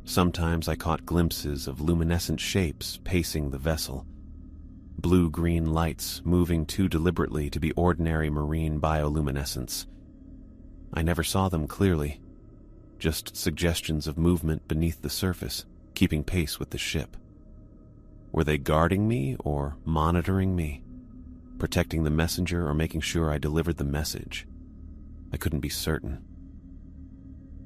Sometimes I caught glimpses of luminescent shapes pacing the vessel. Blue-green lights moving too deliberately to be ordinary marine bioluminescence. I never saw them clearly, just suggestions of movement beneath the surface, keeping pace with the ship. Were they guarding me or monitoring me? Protecting the messenger or making sure I delivered the message? I couldn't be certain.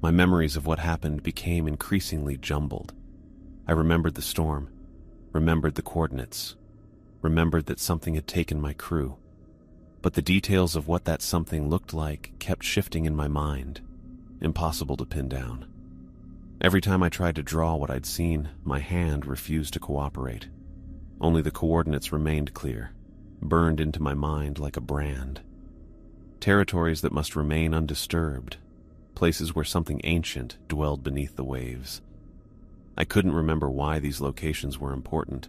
My memories of what happened became increasingly jumbled. I remembered the storm, remembered the coordinates, remembered that something had taken my crew. But the details of what that something looked like kept shifting in my mind, impossible to pin down. Every time I tried to draw what I'd seen, my hand refused to cooperate. Only the coordinates remained clear, burned into my mind like a brand. Territories that must remain undisturbed, places where something ancient dwelled beneath the waves. I couldn't remember why these locations were important,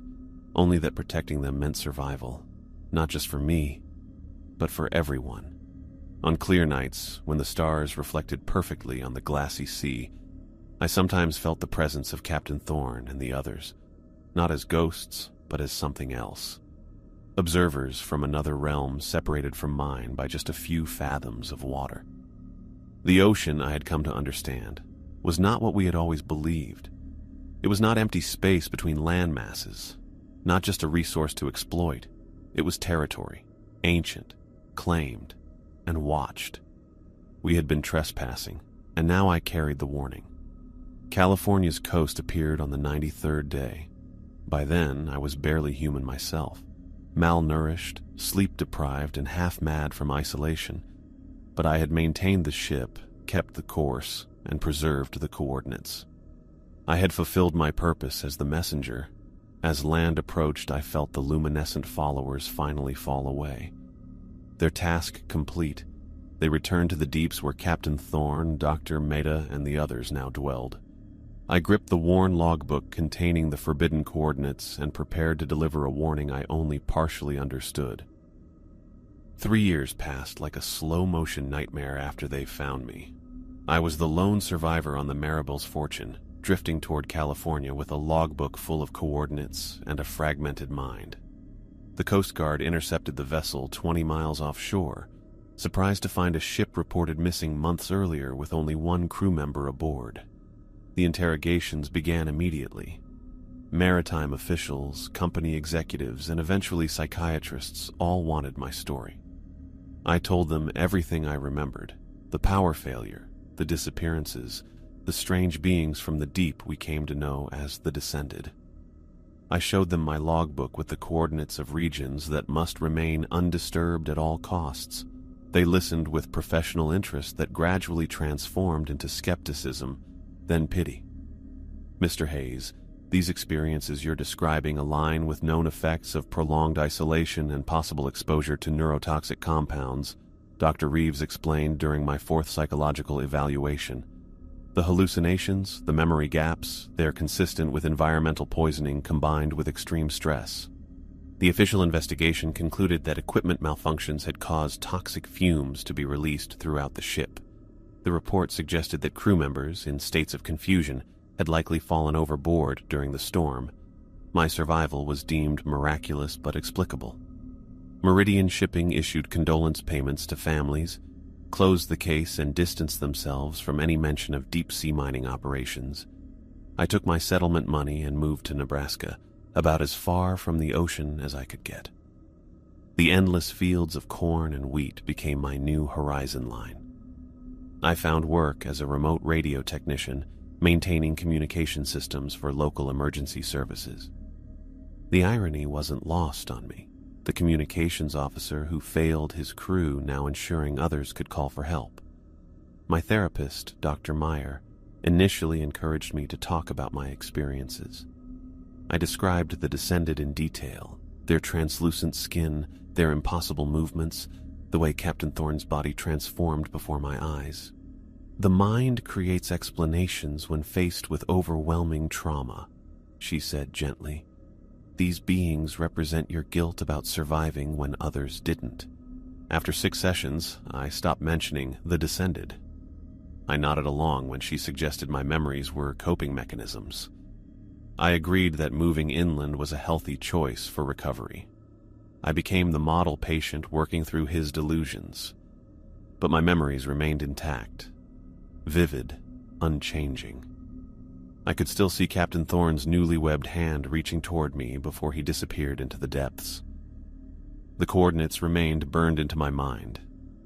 only that protecting them meant survival, not just for me, but for everyone. On clear nights, when the stars reflected perfectly on the glassy sea, I sometimes felt the presence of Captain Thorne and the others, not as ghosts, but as something else. Observers from another realm separated from mine by just a few fathoms of water. The ocean, I had come to understand, was not what we had always believed. It was not empty space between land masses, not just a resource to exploit. It was territory, ancient, claimed, and watched. We had been trespassing, and now I carried the warning. California's coast appeared on the 93rd day. By then, I was barely human myself, malnourished, sleep-deprived, and half-mad from isolation. But I had maintained the ship, kept the course, and preserved the coordinates. I had fulfilled my purpose as the messenger. As land approached, I felt the luminescent followers finally fall away. Their task complete, they returned to the deeps where Captain Thorne, Dr. Maida, and the others now dwelled. I gripped the worn logbook containing the forbidden coordinates and prepared to deliver a warning I only partially understood. 3 years passed like a slow-motion nightmare after they found me. I was the lone survivor on the Maribel's Fortune, drifting toward California with a logbook full of coordinates and a fragmented mind. The Coast Guard intercepted the vessel 20 miles offshore, surprised to find a ship reported missing months earlier with only one crew member aboard. The interrogations began immediately. Maritime officials, company executives, and eventually psychiatrists all wanted my story. I told them everything I remembered: the power failure, the disappearances, the strange beings from the deep we came to know as the Descended. I showed them my logbook with the coordinates of regions that must remain undisturbed at all costs. They listened with professional interest that gradually transformed into skepticism, then pity. Mr. Hayes, these experiences you're describing align with known effects of prolonged isolation and possible exposure to neurotoxic compounds, Dr. Reeves explained during my 4th psychological evaluation. The hallucinations, the memory gaps, they're consistent with environmental poisoning combined with extreme stress. The official investigation concluded that equipment malfunctions had caused toxic fumes to be released throughout the ship. The report suggested that crew members, in states of confusion, had likely fallen overboard during the storm. My survival was deemed miraculous but explicable. Meridian Shipping issued condolence payments to families, closed the case, and distanced themselves from any mention of deep-sea mining operations. I took my settlement money and moved to Nebraska, about as far from the ocean as I could get. The endless fields of corn and wheat became my new horizon line. I found work as a remote radio technician, maintaining communication systems for local emergency services. The irony wasn't lost on me. The communications officer who failed his crew now ensuring others could call for help. My therapist, Dr. Meyer, initially encouraged me to talk about my experiences. I described the Descended in detail, their translucent skin, their impossible movements, the way Captain Thorne's body transformed before my eyes. The mind creates explanations when faced with overwhelming trauma, she said gently. These beings represent your guilt about surviving when others didn't. After 6 sessions, I stopped mentioning the Descended. I nodded along when she suggested my memories were coping mechanisms. I agreed that moving inland was a healthy choice for recovery. I became the model patient working through his delusions. But my memories remained intact, vivid, unchanging. I could still see Captain Thorne's newly webbed hand reaching toward me before he disappeared into the depths. The coordinates remained burned into my mind,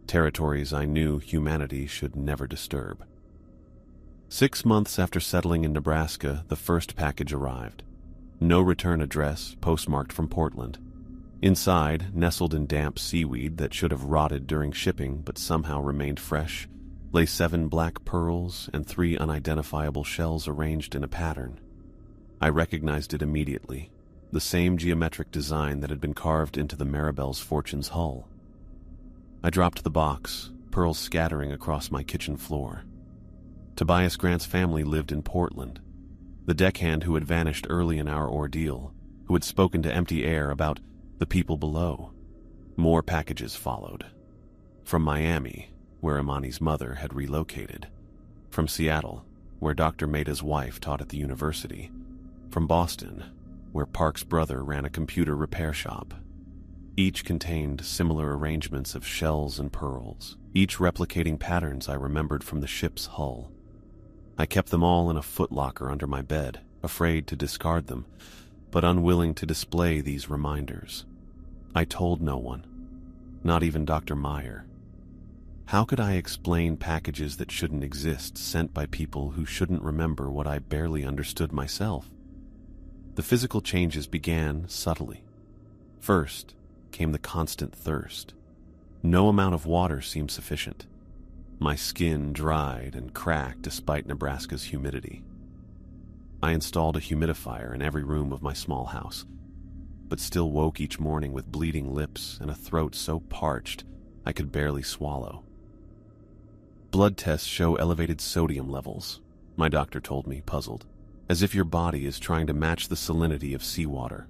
territories I knew humanity should never disturb. 6 months after settling in Nebraska, the first package arrived. No return address, postmarked from Portland. Inside, nestled in damp seaweed that should have rotted during shipping but somehow remained fresh, lay 7 black pearls and 3 unidentifiable shells arranged in a pattern. I recognized it immediately, the same geometric design that had been carved into the Maribel's Fortune's hull. I dropped the box, pearls scattering across my kitchen floor. Tobias Grant's family lived in Portland. The deckhand who had vanished early in our ordeal, who had spoken to empty air about the people below. More packages followed. From Miami, where Imani's mother had relocated. From Seattle, where Dr. Maida's wife taught at the university. From Boston, where Park's brother ran a computer repair shop. Each contained similar arrangements of shells and pearls, each replicating patterns I remembered from the ship's hull. I kept them all in a footlocker under my bed, afraid to discard them, but unwilling to display these reminders. I told no one, not even Dr. Meyer. How could I explain packages that shouldn't exist sent by people who shouldn't remember what I barely understood myself? The physical changes began subtly. First came the constant thirst. No amount of water seemed sufficient. My skin dried and cracked despite Nebraska's humidity. I installed a humidifier in every room of my small house, but still woke each morning with bleeding lips and a throat so parched I could barely swallow. Blood tests show elevated sodium levels, my doctor told me, puzzled, as if your body is trying to match the salinity of seawater.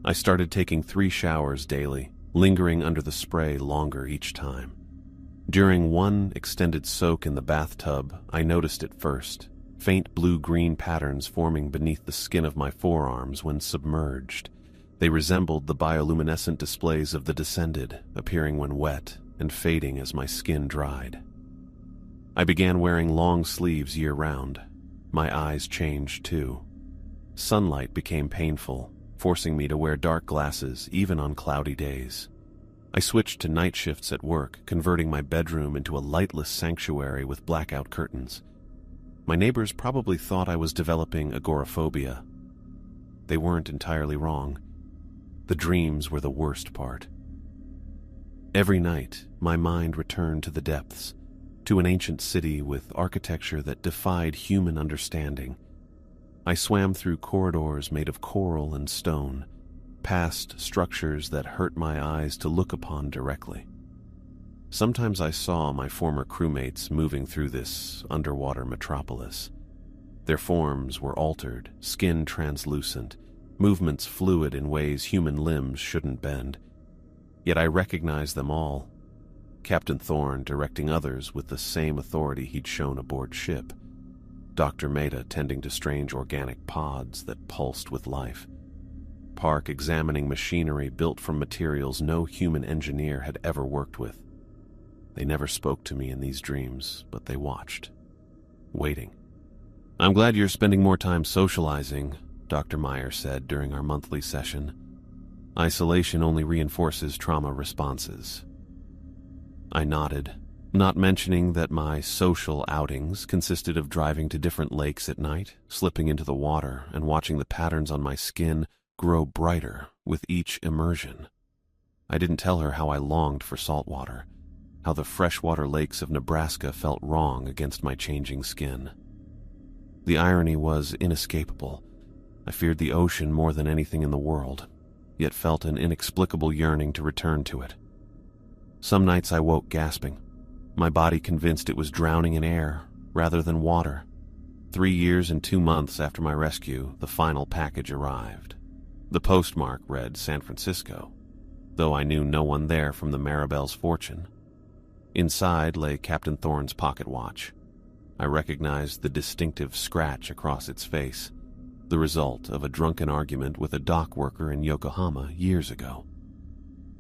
I started taking 3 showers daily, lingering under the spray longer each time. During one extended soak in the bathtub, I noticed it first, faint blue-green patterns forming beneath the skin of my forearms when submerged. They resembled the bioluminescent displays of the Descended, appearing when wet and fading as my skin dried. I began wearing long sleeves year-round. My eyes changed too. Sunlight became painful, forcing me to wear dark glasses even on cloudy days. I switched to night shifts at work, converting my bedroom into a lightless sanctuary with blackout curtains. My neighbors probably thought I was developing agoraphobia. They weren't entirely wrong. The dreams were the worst part. Every night, my mind returned to the depths, to an ancient city with architecture that defied human understanding. I swam through corridors made of coral and stone, past structures that hurt my eyes to look upon directly. Sometimes I saw my former crewmates moving through this underwater metropolis. Their forms were altered, skin translucent, movements fluid in ways human limbs shouldn't bend. Yet I recognized them all. Captain Thorne directing others with the same authority he'd shown aboard ship. Dr. Maida tending to strange organic pods that pulsed with life. Park examining machinery built from materials no human engineer had ever worked with. They never spoke to me in these dreams, but they watched, waiting. "I'm glad you're spending more time socializing," Dr. Meyer said during our monthly session. Isolation only reinforces trauma responses. I nodded, not mentioning that my social outings consisted of driving to different lakes at night, slipping into the water, and watching the patterns on my skin grow brighter with each immersion. I didn't tell her how I longed for salt water, how the freshwater lakes of Nebraska felt wrong against my changing skin. The irony was inescapable. I feared the ocean more than anything in the world, yet felt an inexplicable yearning to return to it. Some nights I woke gasping, my body convinced it was drowning in air rather than water. 3 years and 2 months after my rescue, the final package arrived. The postmark read San Francisco, though I knew no one there from the Maribel's fortune. Inside lay Captain Thorne's pocket watch. I recognized the distinctive scratch across its face, the result of a drunken argument with a dock worker in Yokohama years ago.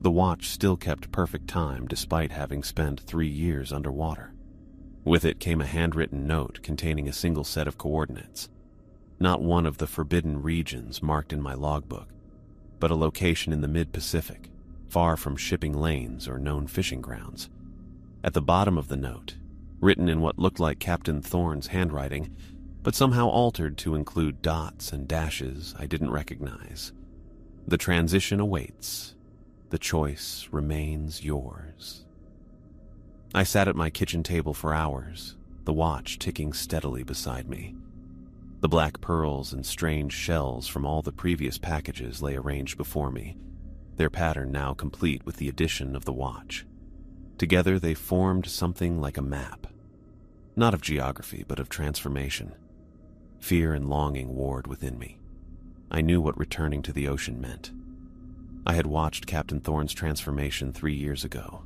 The watch still kept perfect time despite having spent 3 years underwater. With it came a handwritten note containing a single set of coordinates. Not one of the forbidden regions marked in my logbook, but a location in the mid-Pacific, far from shipping lanes or known fishing grounds. At the bottom of the note, written in what looked like Captain Thorne's handwriting, but somehow altered to include dots and dashes I didn't recognize. The transition awaits. The choice remains yours. I sat at my kitchen table for hours, the watch ticking steadily beside me. The black pearls and strange shells from all the previous packages lay arranged before me, their pattern now complete with the addition of the watch. Together they formed something like a map, not of geography but of transformation. Fear and longing warred within me. I knew what returning to the ocean meant. I had watched Captain Thorne's transformation 3 years ago.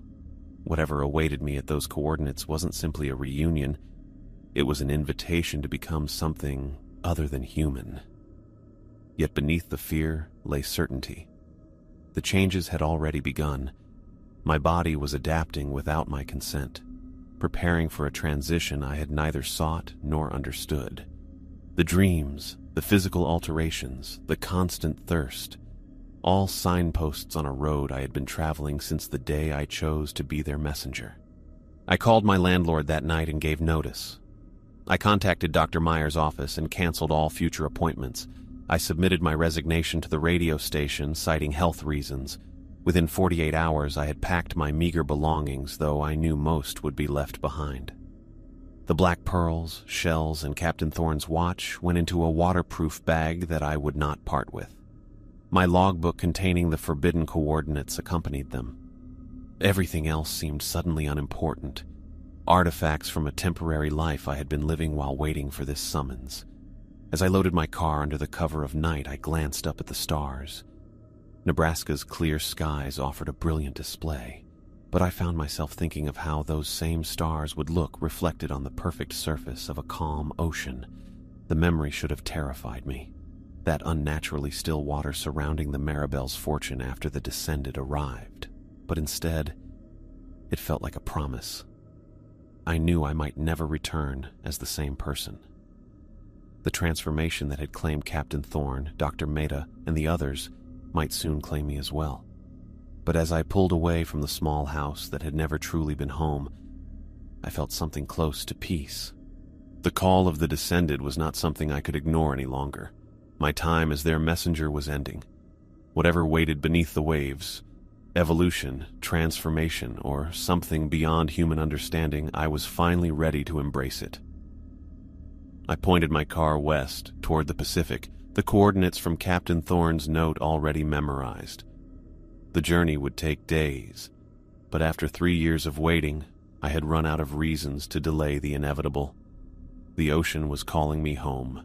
Whatever awaited me at those coordinates wasn't simply a reunion, it was an invitation to become something other than human. Yet beneath the fear lay certainty. The changes had already begun. My body was adapting without my consent, preparing for a transition I had neither sought nor understood. The dreams, the physical alterations, the constant thirst, all signposts on a road I had been traveling since the day I chose to be their messenger. I called my landlord that night and gave notice. I contacted Dr. Meyer's office and canceled all future appointments. I submitted my resignation to the radio station, citing health reasons. Within 48 hours, I had packed my meager belongings, though I knew most would be left behind. The black pearls, shells, and Captain Thorne's watch went into a waterproof bag that I would not part with. My logbook containing the forbidden coordinates accompanied them. Everything else seemed suddenly unimportant, artifacts from a temporary life I had been living while waiting for this summons. As I loaded my car under the cover of night, I glanced up at the stars. Nebraska's clear skies offered a brilliant display, but I found myself thinking of how those same stars would look reflected on the perfect surface of a calm ocean. The memory should have terrified me. That unnaturally still water surrounding the Maribel's fortune after the Descended arrived, but instead, it felt like a promise. I knew I might never return as the same person. The transformation that had claimed Captain Thorne, Dr. Mehta, and the others might soon claim me as well. But as I pulled away from the small house that had never truly been home, I felt something close to peace. The call of the Descended was not something I could ignore any longer. My time as their messenger was ending. Whatever waited beneath the waves, evolution, transformation, or something beyond human understanding, I was finally ready to embrace it. I pointed my car west, toward the Pacific, the coordinates from Captain Thorne's note already memorized. The journey would take days, but after 3 years of waiting, I had run out of reasons to delay the inevitable. The ocean was calling me home.